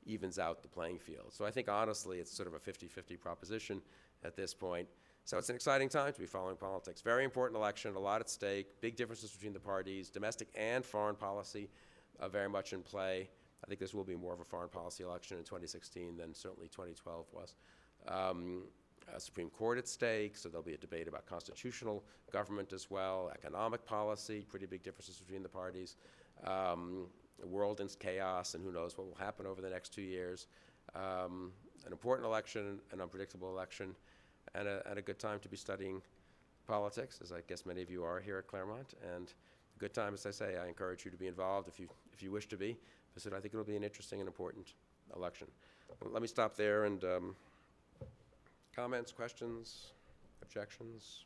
[SPEAKER 2] evens out the playing field. So I think, honestly, it's sort of a 50-50 proposition at this point. So it's an exciting time to be following politics. Very important election, a lot at stake, big differences between the parties, domestic and foreign policy very much in play. I think this will be more of a foreign policy election in 2016 than certainly 2012 was. Supreme Court at stake, so there'll be a debate about constitutional government as well, economic policy, pretty big differences between the parties, the world in chaos, and who knows what will happen over the next 2 years. An important election, an unpredictable election, and a good time to be studying politics, as I guess many of you are here at Claremont. And a good time, as I say, I encourage you to be involved if you wish to be. So I think it'll be an interesting and important election. Well, let me stop there, and comments, questions, objections?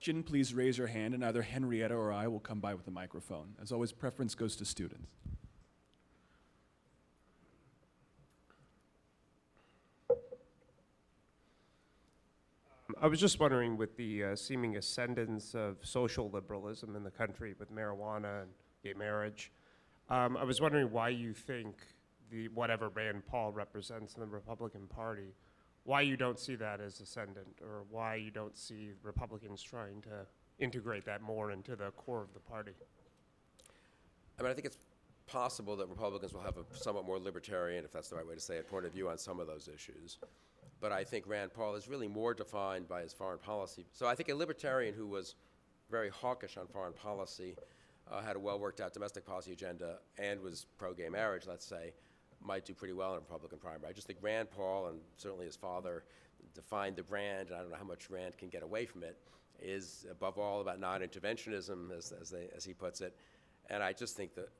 [SPEAKER 3] question, please raise your hand, and either Henrietta or I will come by with a microphone. As always, preference goes to students.
[SPEAKER 4] I was just wondering, with the seeming ascendance of social liberalism in the country with marijuana and gay marriage, I was wondering why you think whatever Rand Paul represents in the Republican Party, why you don't see that as ascendant, or why you don't see Republicans trying to integrate that more into the core of the party.
[SPEAKER 2] I mean, I think it's possible that Republicans will have a somewhat more libertarian, if that's the right way to say it, point of view on some of those issues. But I think Rand Paul is really more defined by his foreign policy. So I think a libertarian who was very hawkish on foreign policy, had a well-worked-out domestic policy agenda, and was pro-gay marriage, let's say, might do pretty well in a Republican primary. I just think Rand Paul, and certainly his father, defined the brand, and I don't know how much Rand can get away from it, is above all about non-interventionism, as he puts it. And I just think that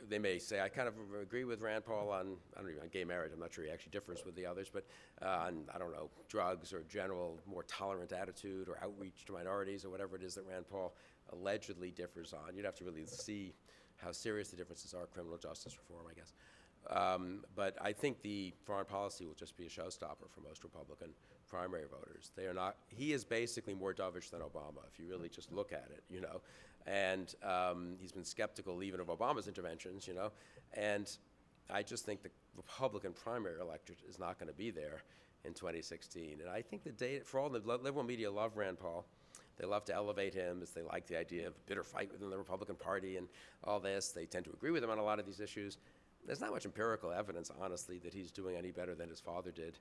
[SPEAKER 2] they may say, I kind of agree with Rand Paul on, I don't know, on gay marriage. I'm not sure he actually differs with the others, but on, I don't know, drugs or general more tolerant attitude or outreach to minorities or whatever it is that Rand Paul allegedly differs on. You'd have to really see how serious the differences are. Criminal justice reform, I guess. But I think the foreign policy will just be a showstopper for most Republican primary voters. They are not, he is basically more dovish than Obama, if you really just look at it, you know. And he's been skeptical even of Obama's interventions, you know. And I just think the Republican primary electorate is not going to be there in 2016. And I think the data, for all the liberal media love Rand Paul. They love to elevate him as they like the idea of a bitter fight within the Republican Party and all this. They tend to agree with him on a lot of these issues. There's not much empirical evidence, honestly, that he's doing any better than his father did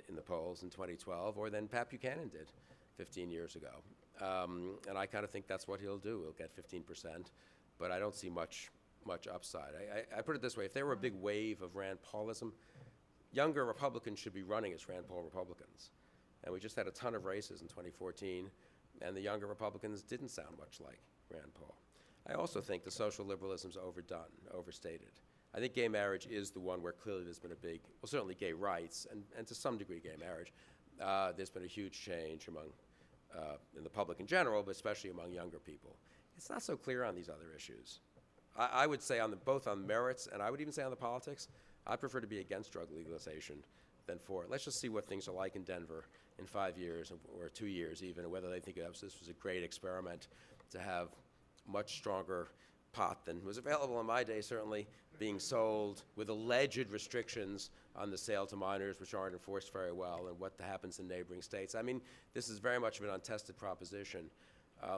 [SPEAKER 2] in the polls in 2012 or than Pat Buchanan did 15 years ago. And I kind of think that's what he'll do. He'll get 15%, but I don't see much upside. I put it this way. If there were a big wave of Rand Paulism, younger Republicans should be running as Rand Paul Republicans. And we just had a ton of races in 2014, and the younger Republicans didn't sound much like Rand Paul. I also think the social liberalism's overdone, overstated. I think gay marriage is the one where clearly there's been a big, well, certainly gay rights, and to some degree gay marriage. There's been a huge change among, in the public in general, but especially among younger people. It's not so clear on these other issues. I would say both on merits, and I would even say on the politics, I prefer to be against drug legalization than for it. Let's just see what things are like in Denver in 5 years or 2 years even, and whether they think this was a great experiment to have much stronger pot than was available in my day, certainly, being sold with alleged restrictions on the sale to minors, which aren't enforced very well, and what happens in neighboring states. I mean, this is very much of an untested proposition.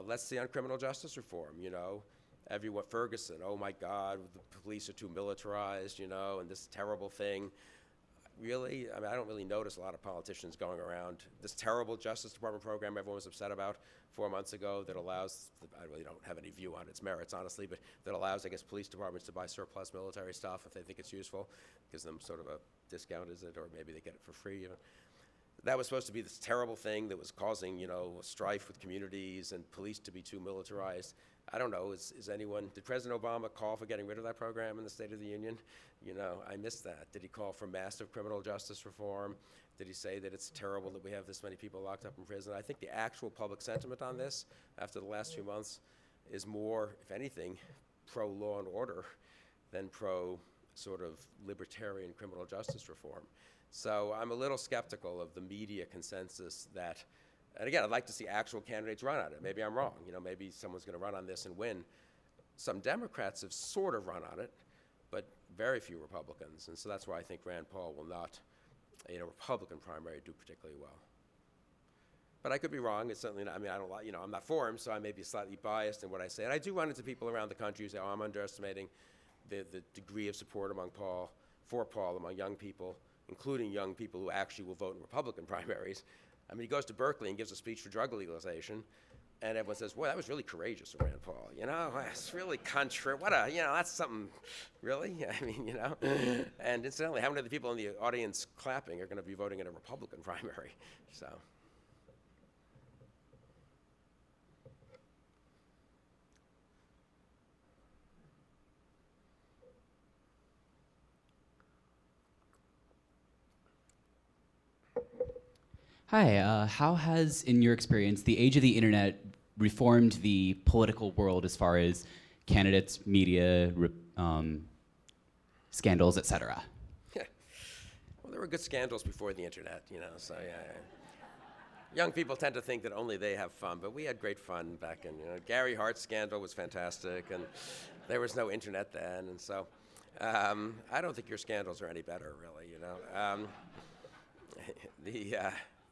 [SPEAKER 2] Let's see on criminal justice reform, you know. Everyone, Ferguson, oh my God, the police are too militarized, you know, and this terrible thing. Really? I mean, I don't really notice a lot of politicians going around this terrible Justice Department program everyone was upset about 4 months ago that allows, I really don't have any view on its merits, honestly, but that allows, I guess, police departments to buy surplus military stuff if they think it's useful, gives them sort of a discount, is it, or maybe they get it for free even. That was supposed to be this terrible thing that was causing, you know, strife with communities and police to be too militarized. I don't know, did President Obama call for getting rid of that program in the State of the Union? You know, I missed that. Did he call for massive criminal justice reform? Did he say that it's terrible that we have this many people locked up in prison? I think the actual public sentiment on this, after the last few months, is more, if anything, pro-law and order than pro sort of libertarian criminal justice reform. So I'm a little skeptical of the media consensus that, and again, I'd like to see actual candidates run on it. Maybe I'm wrong. You know, maybe someone's going to run on this and win. Some Democrats have sort of run on it, but very few Republicans. And so that's why I think Rand Paul will not, in a Republican primary, do particularly well. But I could be wrong. It's certainly not, I mean, I don't like, you know, I'm not for him, so I may be slightly biased in what I say. And I do run into people around the country who say, oh, I'm underestimating the degree of support for Paul among young people, including young people who actually will vote in Republican primaries. I mean, he goes to Berkeley and gives a speech for drug legalization, and everyone says, boy, that was really courageous of Rand Paul. You know, it's really country. You know, that's something, really? I mean, you know. And incidentally, how many of the people in the audience clapping are going to be voting in a Republican primary? So.
[SPEAKER 5] Hi, how has, in your experience, the age of the internet reformed the political world as far as candidates, media, scandals, etc.?
[SPEAKER 2] Well, there were good scandals before the internet, so yeah. Young people tend to think that only they have fun, but we had great fun back in, Gary Hart's scandal was fantastic, and there was no internet then, and so I don't think your scandals are any better, really,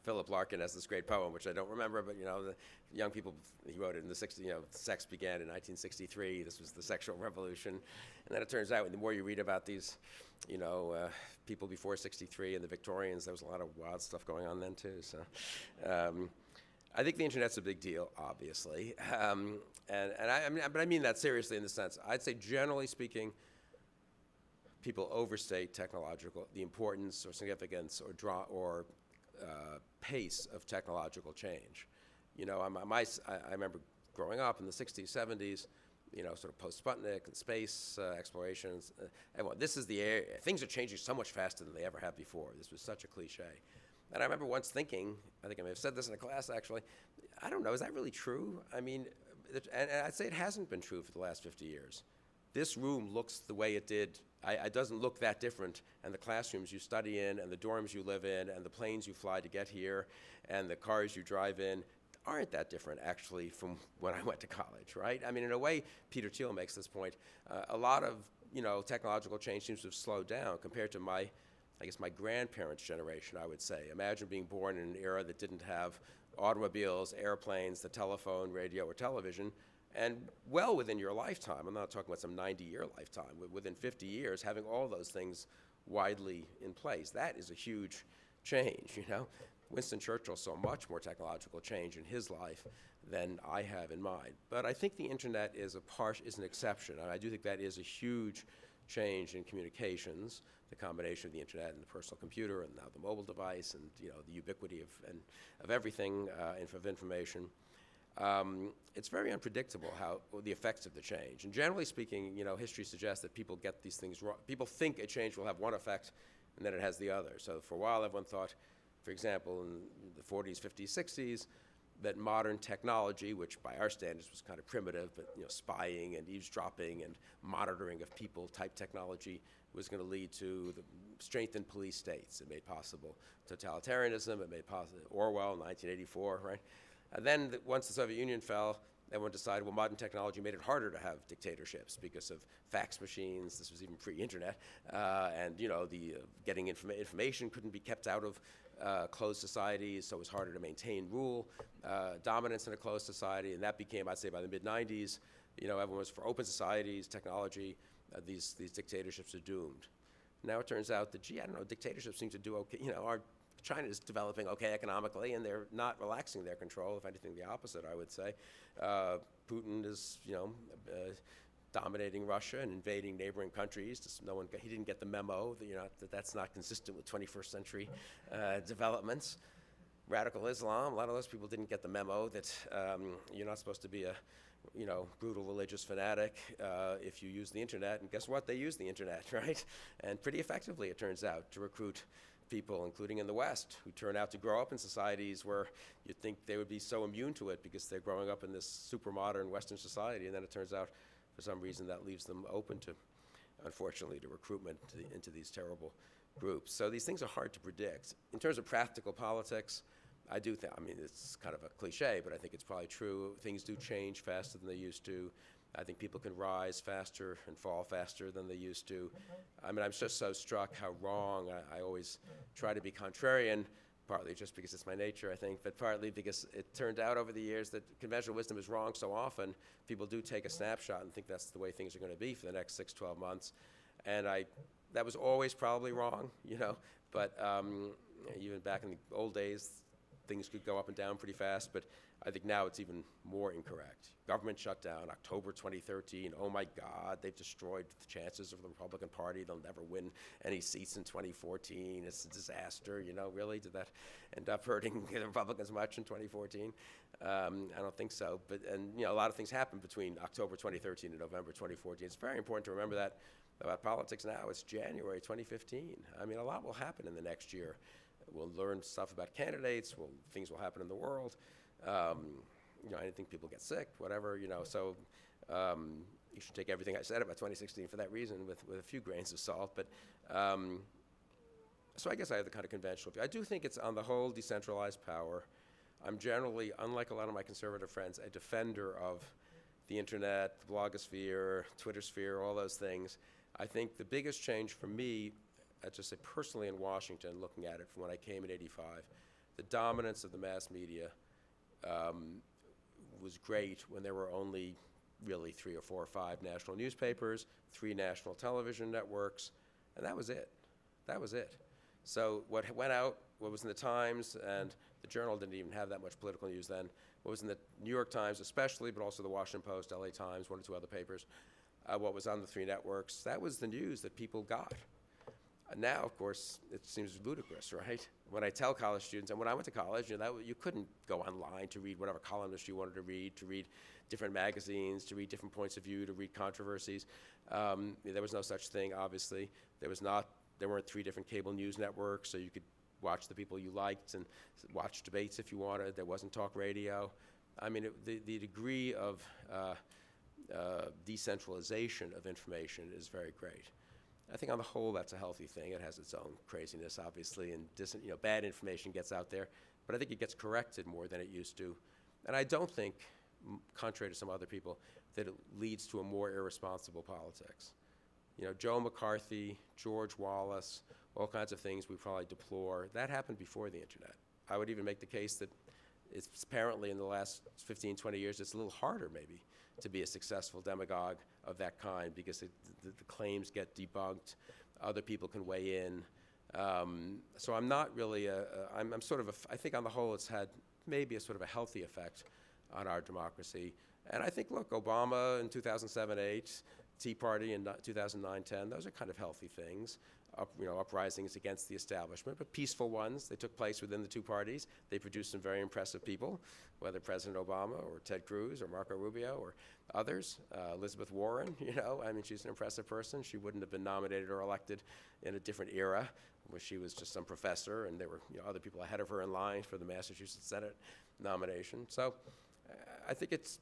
[SPEAKER 2] Philip Larkin has this great poem, which I don't remember, but, the young people, he wrote it in the 60s, sex began in 1963, this was the sexual revolution, and then it turns out, the more you read about these, people before 63 and the Victorians, there was a lot of wild stuff going on then, too, so. I think the internet's a big deal, obviously, but I mean that seriously in the sense, I'd say generally speaking, people overstate the importance or significance or pace of technological change. I remember growing up in the 60s, 70s, sort of post-Sputnik and space explorations. This is the area. Things are changing so much faster than they ever have before. This was such a cliche. And I remember once thinking, I think I may have said this in a class actually, I don't know, is that really true? I mean, and I'd say it hasn't been true for the last 50 years. This room looks the way it did. It doesn't look that different, and the classrooms you study in, and the dorms you live in, and the planes you fly to get here, and the cars you drive in aren't that different, actually, from when I went to college, right? I mean, in a way, Peter Thiel makes this point. A lot of, technological change seems to have slowed down compared to my grandparents' generation, I would say. Imagine being born in an era that didn't have automobiles, airplanes, the telephone, radio, or television, and well within your lifetime, I'm not talking about some 90-year lifetime, within 50 years, having all those things widely in place. That is a huge change, Winston Churchill saw much more technological change in his life than I have in mine. But I think the internet is an exception, and I do think that is a huge change in communications, the combination of the internet and the personal computer and now the mobile device and the ubiquity of everything of information. It's very unpredictable how the effects of the change. And generally speaking, history suggests that people get these things wrong. People think a change will have one effect, and then it has the other. So for a while, everyone thought, for example, in the 40s, 50s, 60s, that modern technology, which by our standards was kind of primitive, but spying and eavesdropping and monitoring of people type technology was going to lead to the strengthened police states. It made possible totalitarianism. It made possible Orwell in 1984, right? And then once the Soviet Union fell, everyone decided, well, modern technology made it harder to have dictatorships because of fax machines. This was even pre-internet, and getting information couldn't be kept out of closed societies, so it was harder to maintain rule, dominance in a closed society, and that became, I'd say, by the mid-90s, everyone was for open societies, technology. These dictatorships are doomed. Now it turns out that, dictatorships seem to do okay. China is developing okay economically, and they're not relaxing their control. If anything, the opposite, I would say. Putin is, dominating Russia and invading neighboring countries. He didn't get the memo that that's not consistent with 21st century developments. Radical Islam, a lot of those people didn't get the memo that you're not supposed to be a brutal religious fanatic if you use the internet. And guess what? They use the internet, right? And pretty effectively, it turns out, to recruit people, including in the West, who turn out to grow up in societies where you'd think they would be so immune to it because they're growing up in this super modern Western society, and then it turns out for some reason that leaves them open to, unfortunately, to recruitment into these terrible groups. So these things are hard to predict. In terms of practical politics, I do think, it's kind of a cliche, but I think it's probably true. Things do change faster than they used to. I think people can rise faster and fall faster than they used to. I'm just so struck how wrong. I always try to be contrarian, partly just because it's my nature, I think, but partly because it turned out over the years that conventional wisdom is wrong so often. People do take a snapshot and think that's the way things are going to be for the next 6, 12 months. And that was always probably wrong, but even back in the old days, things could go up and down pretty fast, but I think now it's even more incorrect. Government shutdown, October 2013. Oh my God, they've destroyed the chances of the Republican Party. They'll never win any seats in 2014. It's a disaster, really? Did that end up hurting the Republicans much in 2014? I don't think so. But a lot of things happened between October 2013 and November 2014. It's very important to remember that about politics now. It's January 2015. A lot will happen in the next year. We'll learn stuff about candidates. Things will happen in the world. I didn't think people get sick, whatever, so you should take everything I said about 2016 for that reason with a few grains of salt. But so I guess I have the kind of conventional view. I do think it's, on the whole, decentralized power. I'm generally, unlike a lot of my conservative friends, a defender of the internet, the blogosphere, Twitter sphere, all those things. I think the biggest change for me, just say personally in Washington, looking at it from when I came in '85, the dominance of the mass media was great when there were only really 3 or 4 or 5 national newspapers, 3 national television networks, and that was it. That was it. So what went out, what was in the Times, and the Journal didn't even have that much political news then, what was in the New York Times especially, but also the Washington Post, LA Times, 1 or 2 other papers, what was on the 3 networks, that was the news that people got. Now, of course, it seems ludicrous, right? When I tell college students, and when I went to college, you couldn't go online to read whatever columnist you wanted to read different magazines, to read different points of view, to read controversies. There was no such thing, obviously. There weren't 3 different cable news networks, so you could watch the people you liked and watch debates if you wanted. There wasn't talk radio. I mean, the degree of decentralization of information is very great. I think on the whole, that's a healthy thing. It has its own craziness, obviously, and bad information gets out there. But I think it gets corrected more than it used to. And I don't think, contrary to some other people, that it leads to a more irresponsible politics. Joe McCarthy, George Wallace, all kinds of things we probably deplore, that happened before the internet. I would even make the case that it's apparently in the last 15, 20 years, it's a little harder maybe to be a successful demagogue of that kind because the claims get debunked, other people can weigh in. So I'm not really I think on the whole it's had maybe a sort of a healthy effect on our democracy. And I think, look, Obama in 2007-8, Tea Party in 2009-10, those are kind of healthy things. Uprisings against the establishment, but peaceful ones. They took place within the 2 parties. They produced some very impressive people, whether President Obama or Ted Cruz or Marco Rubio or others. Elizabeth Warren, she's an impressive person. She wouldn't have been nominated or elected in a different era where she was just some professor and there were other people ahead of her in line for the Massachusetts Senate nomination. So I think it's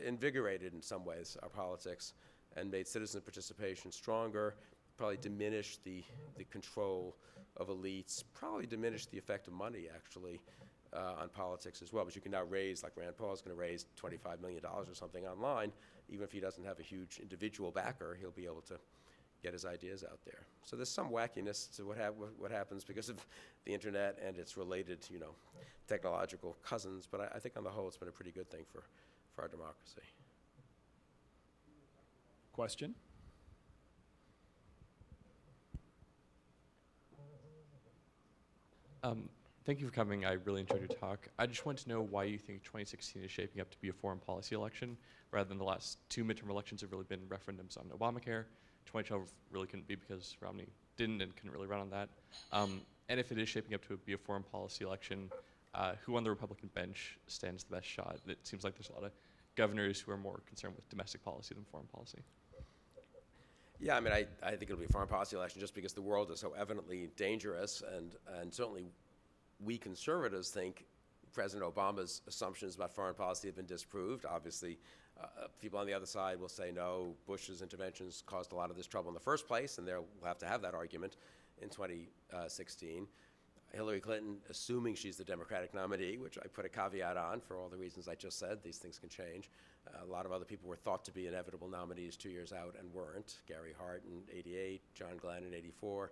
[SPEAKER 2] invigorated in some ways our politics and made citizen participation stronger, probably diminished the control of elites, probably diminished the effect of money, actually, on politics as well. But you can now raise, like Rand Paul is going to raise $25 million or something online. Even if he doesn't have a huge individual backer, he'll be able to get his ideas out there. So there's some wackiness to what happens because of the internet and its related, technological cousins. But I think on the whole, it's been a pretty good thing for our democracy.
[SPEAKER 3] Question?
[SPEAKER 6] Thank you for coming. I really enjoyed your talk. I just want to know why you think 2016 is shaping up to be a foreign policy election, rather than the last 2 midterm elections have really been referendums on Obamacare. 2012 really couldn't be because Romney didn't and couldn't really run on that. And if it is shaping up to be a foreign policy election, who on the Republican bench stands the best shot? It seems like there's a lot of governors who are more concerned with domestic policy than foreign policy.
[SPEAKER 2] Yeah, I think it'll be a foreign policy election just because the world is so evidently dangerous, and certainly we conservatives think President Obama's assumptions about foreign policy have been disproved. Obviously, people on the other side will say, no, Bush's interventions caused a lot of this trouble in the first place, and we'll have to have that argument in 2016. Hillary Clinton, assuming she's the Democratic nominee, which I put a caveat on for all the reasons I just said, these things can change. A lot of other people were thought to be inevitable nominees 2 years out and weren't. Gary Hart in '88, John Glenn in '84.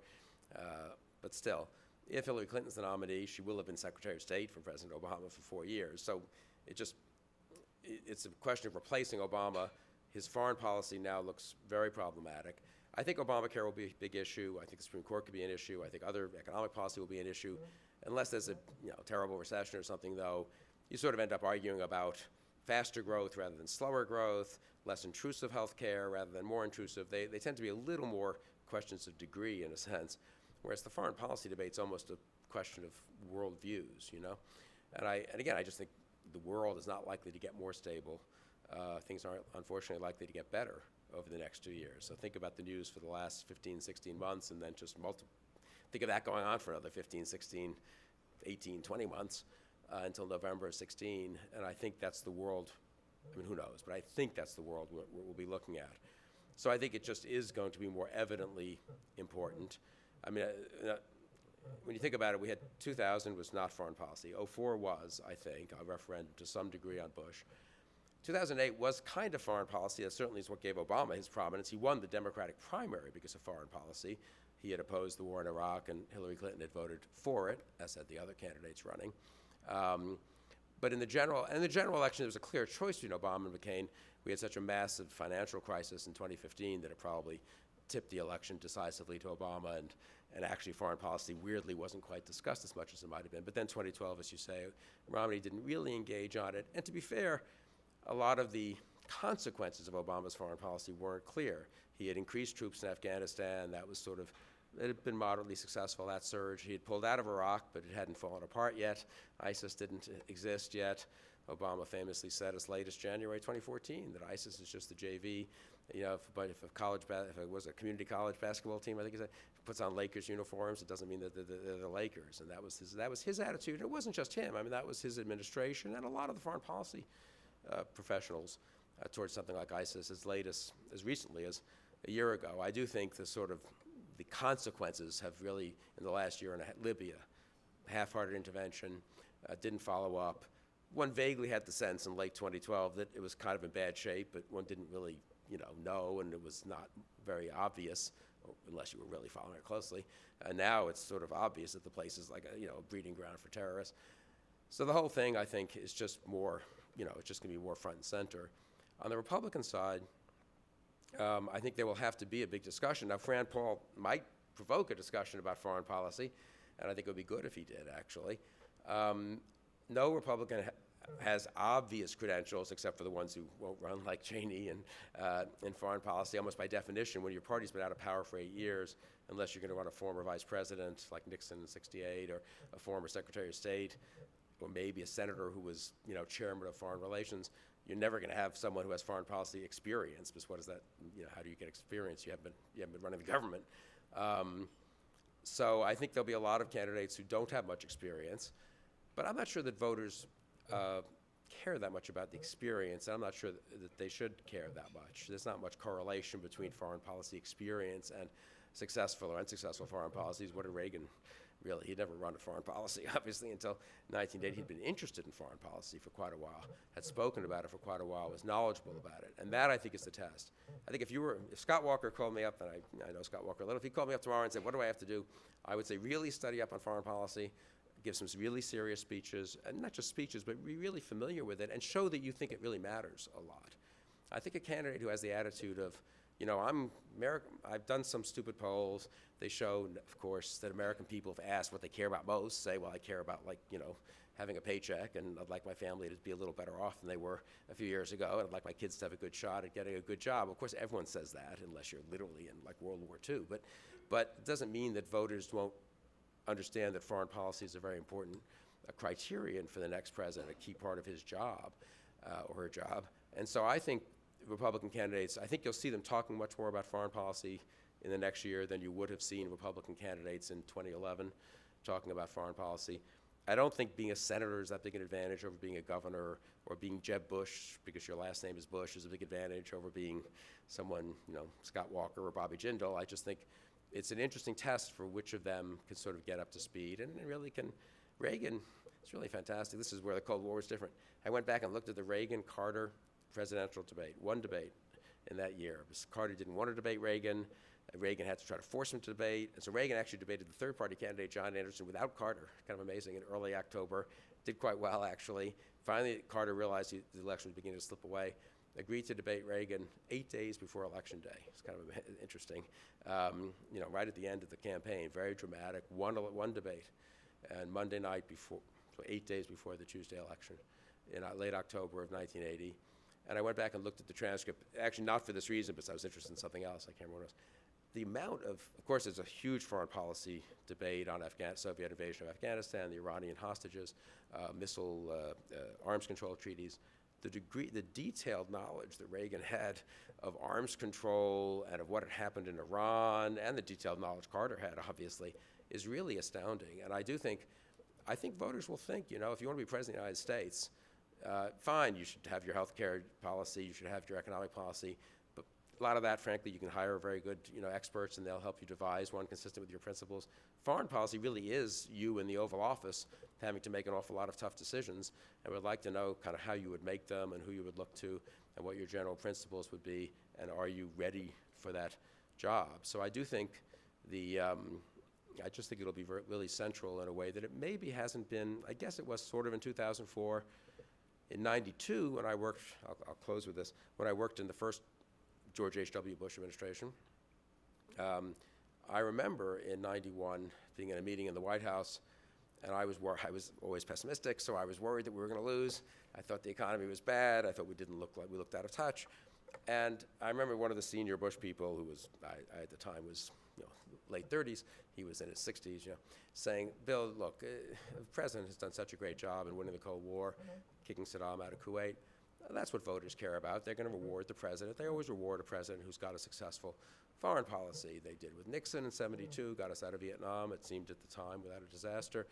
[SPEAKER 2] But still, if Hillary Clinton's the nominee, she will have been Secretary of State from President Obama for 4 years. So it's a question of replacing Obama. His foreign policy now looks very problematic. I think Obamacare will be a big issue. I think the Supreme Court could be an issue. I think other economic policy will be an issue. Unless there's a terrible recession or something, though, you sort of end up arguing about faster growth rather than slower growth, less intrusive health care rather than more intrusive. They tend to be a little more questions of degree in a sense, whereas the foreign policy debate's almost a question of worldviews, And again, I just think the world is not likely to get more stable. Things aren't, unfortunately, likely to get better over the next 2 years. So think about the news for the last 15, 16 months, and then just think of that going on for another 15, 16, 18, 20 months. until November of 16, and I think that's the world. I mean, who knows? But I think that's the world we'll be looking at. So I think it just is going to be more evidently important. I mean, when you think about it, we had 2000 was not foreign policy. 04 was, I think, a referendum to some degree on Bush. 2008 was kind of foreign policy. That certainly is what gave Obama his prominence. He won the Democratic primary because of foreign policy. He had opposed the war in Iraq, and Hillary Clinton had voted for it, as had the other candidates running. But in the general election, there was a clear choice between Obama and McCain. We had such a massive financial crisis in 2015 that it probably tipped the election decisively to Obama, and actually foreign policy weirdly wasn't quite discussed as much as it might have been. But then 2012, as you say, Romney didn't really engage on it. And to be fair, a lot of the consequences of Obama's foreign policy weren't clear. He had increased troops in Afghanistan. That was sort of, it had been moderately successful, that surge. He had pulled out of Iraq, but it hadn't fallen apart yet. ISIS didn't exist yet. Obama famously said as late as January 2014 that ISIS is just the JV. You know, if it was a community college basketball team, I think he said, puts on Lakers uniforms, it doesn't mean that they're the Lakers. And that was his attitude. And it wasn't just him. I mean, that was his administration and a lot of the foreign policy professionals towards something like ISIS as late as recently as a year ago. I do think the consequences have really, in the last year and a half, Libya, half-hearted intervention, didn't follow up. One vaguely had the sense in late 2012 that it was kind of in bad shape, but one didn't really, know, and it was not very obvious, unless you were really following it closely. Now it's sort of obvious that the place is like a breeding ground for terrorists. So the whole thing, I think, is just more, it's just going to be more front and center. On the Republican side, I think there will have to be a big discussion. Now, Fran Paul might provoke a discussion about foreign policy, and I think it would be good if he did, actually. No Republican has obvious credentials, except for the ones who won't run, like Cheney, and in foreign policy. Almost by definition, when your party's been out of power for 8 years, unless you're going to run a former vice president like Nixon in '68, or a former Secretary of State, or maybe a senator who was, chairman of foreign relations, you're never going to have someone who has foreign policy experience. Because what is that? How do you get experience? You haven't been running the government. So I think there'll be a lot of candidates who don't have much experience, but I'm not sure that voters care that much about the experience, and I'm not sure that they should care that much. There's not much correlation between foreign policy experience and successful or unsuccessful foreign policies. What did Reagan really? He'd never run a foreign policy, obviously, until 1980. He'd been interested in foreign policy for quite a while, had spoken about it for quite a while, was knowledgeable about it, and that, I think, is the test. I think if Scott Walker called me up, and I know Scott Walker a little, if he called me up tomorrow and said, what do I have to do? I would say really study up on foreign policy, give some really serious speeches, and not just speeches, but be really familiar with it, and show that you think it really matters a lot. I think a candidate who has the attitude of, I've done some stupid polls. They show, of course, that American people, if asked what they care about most, say, well, I care about, having a paycheck, and I'd like my family to be a little better off than they were a few years ago, and I'd like my kids to have a good shot at getting a good job. Of course, everyone says that, unless you're literally in, World War II. But it doesn't mean that voters won't understand that foreign policy is a very important criterion for the next president, a key part of his job or her job. And so I think Republican candidates, I think you'll see them talking much more about foreign policy in the next year than you would have seen Republican candidates in 2011 talking about foreign policy. I don't think being a senator is that big an advantage over being a governor, or being Jeb Bush, because your last name is Bush, is a big advantage over being someone, Scott Walker or Bobby Jindal. I just think it's an interesting test for which of them can sort of get up to speed, and it really can. Reagan, it's really fantastic. This is where the Cold War was different. I went back and looked at the Reagan-Carter presidential debate, one debate in that year. Carter didn't want to debate Reagan. Reagan had to try to force him to debate. And so Reagan actually debated the third-party candidate, John Anderson, without Carter. Kind of amazing, in early October. Did quite well, actually. Finally, Carter realized the election was beginning to slip away, agreed to debate Reagan 8 days before Election Day. It's kind of interesting. Right at the end of the campaign, very dramatic, one debate. And Monday night before, so 8 days before the Tuesday election, in late October of 1980. And I went back and looked at the transcript, actually not for this reason, but I was interested in something else. I can't remember what it was. The amount of course, there's a huge foreign policy debate on Soviet invasion of Afghanistan, the Iranian hostages, missile arms control treaties. The detailed knowledge that Reagan had of arms control and of what had happened in Iran, and the detailed knowledge Carter had, obviously, is really astounding. And I do think I think voters will think, you know, if you want to be president of the United States, fine, you should have your health care policy, you should have your economic policy, but a lot of that, frankly, you can hire very good, you know, experts, and they'll help you devise one consistent with your principles. Foreign policy really is you in the Oval Office having to make an awful lot of tough decisions, and we'd like to know kind of how you would make them and who you would look to and what your general principles would be, and are you ready for that job. So I do think I just think it'll be really central in a way that it maybe hasn't been. I guess it was sort of in 2004. In 92, when I worked, I'll close with this, when I worked in the first George H.W. Bush administration, I remember in 91 being in a meeting in the White House, and I was always pessimistic, so I was worried that we were going to lose. I thought the economy was bad. I thought we didn't look like we looked out of touch. And I remember one of the senior Bush people, who was, I at the time was, you know, late 30s, he was in his 60s, you know, saying, Bill, look, the president has done such a great job in winning the Cold War, kicking Saddam out of Kuwait. That's what voters care about. They're going to reward the president. They always reward a president who's got a successful foreign policy. They did with Nixon in 72, got us out of Vietnam, it seemed at the time, without a disaster.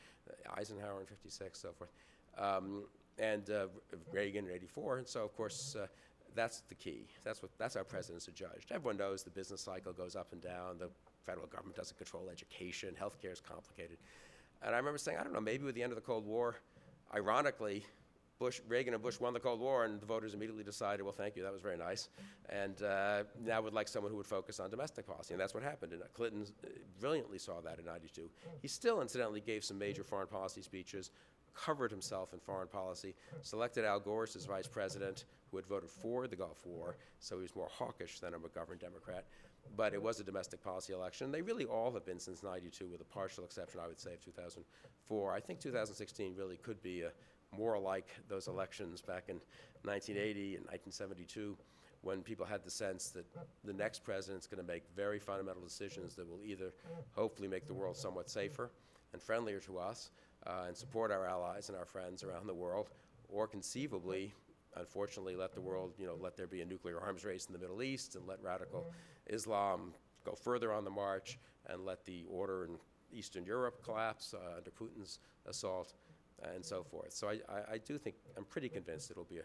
[SPEAKER 2] Eisenhower in 56, so forth. And Reagan in 84. And so, of course, that's the key. That's how presidents are judged. Everyone knows the business cycle goes up and down. The federal government doesn't control education. Healthcare is complicated. And I remember saying, I don't know, maybe with the end of the Cold War, ironically, Reagan and Bush won the Cold War, and the voters immediately decided, well, thank you, that was very nice. And now would like someone who would focus on domestic policy, and that's what happened. And Clinton brilliantly saw that in 92. He still, incidentally, gave some major foreign policy speeches, covered himself in foreign policy, selected Al Gore as his vice president, who had voted for the Gulf War, so he was more hawkish than a McGovern Democrat. But it was a domestic policy election. They really all have been since 92, with a partial exception, I would say, of 2004. I think 2016 really could be more like those elections back in 1980 and 1972, when people had the sense that the next president's going to make very fundamental decisions that will either hopefully make the world somewhat safer and friendlier to us, and support our allies and our friends around the world, or conceivably, unfortunately, let the world, you know, let there be a nuclear arms race in the Middle East, and let radical Islam go further on the march, and let the order in Eastern Europe collapse under Putin's assault, and so forth. So I do think, I'm pretty convinced it'll be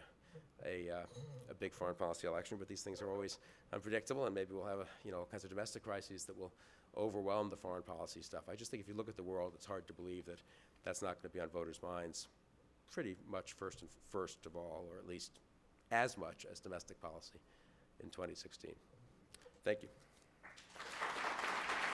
[SPEAKER 2] a big foreign policy election, but these things are always unpredictable, and maybe we'll have all kinds of domestic crises that will overwhelm the foreign policy stuff. I just think if you look at the world, it's hard to believe that that's not going to be on voters' minds pretty much first of all, or at least as much as domestic policy in 2016. Thank you.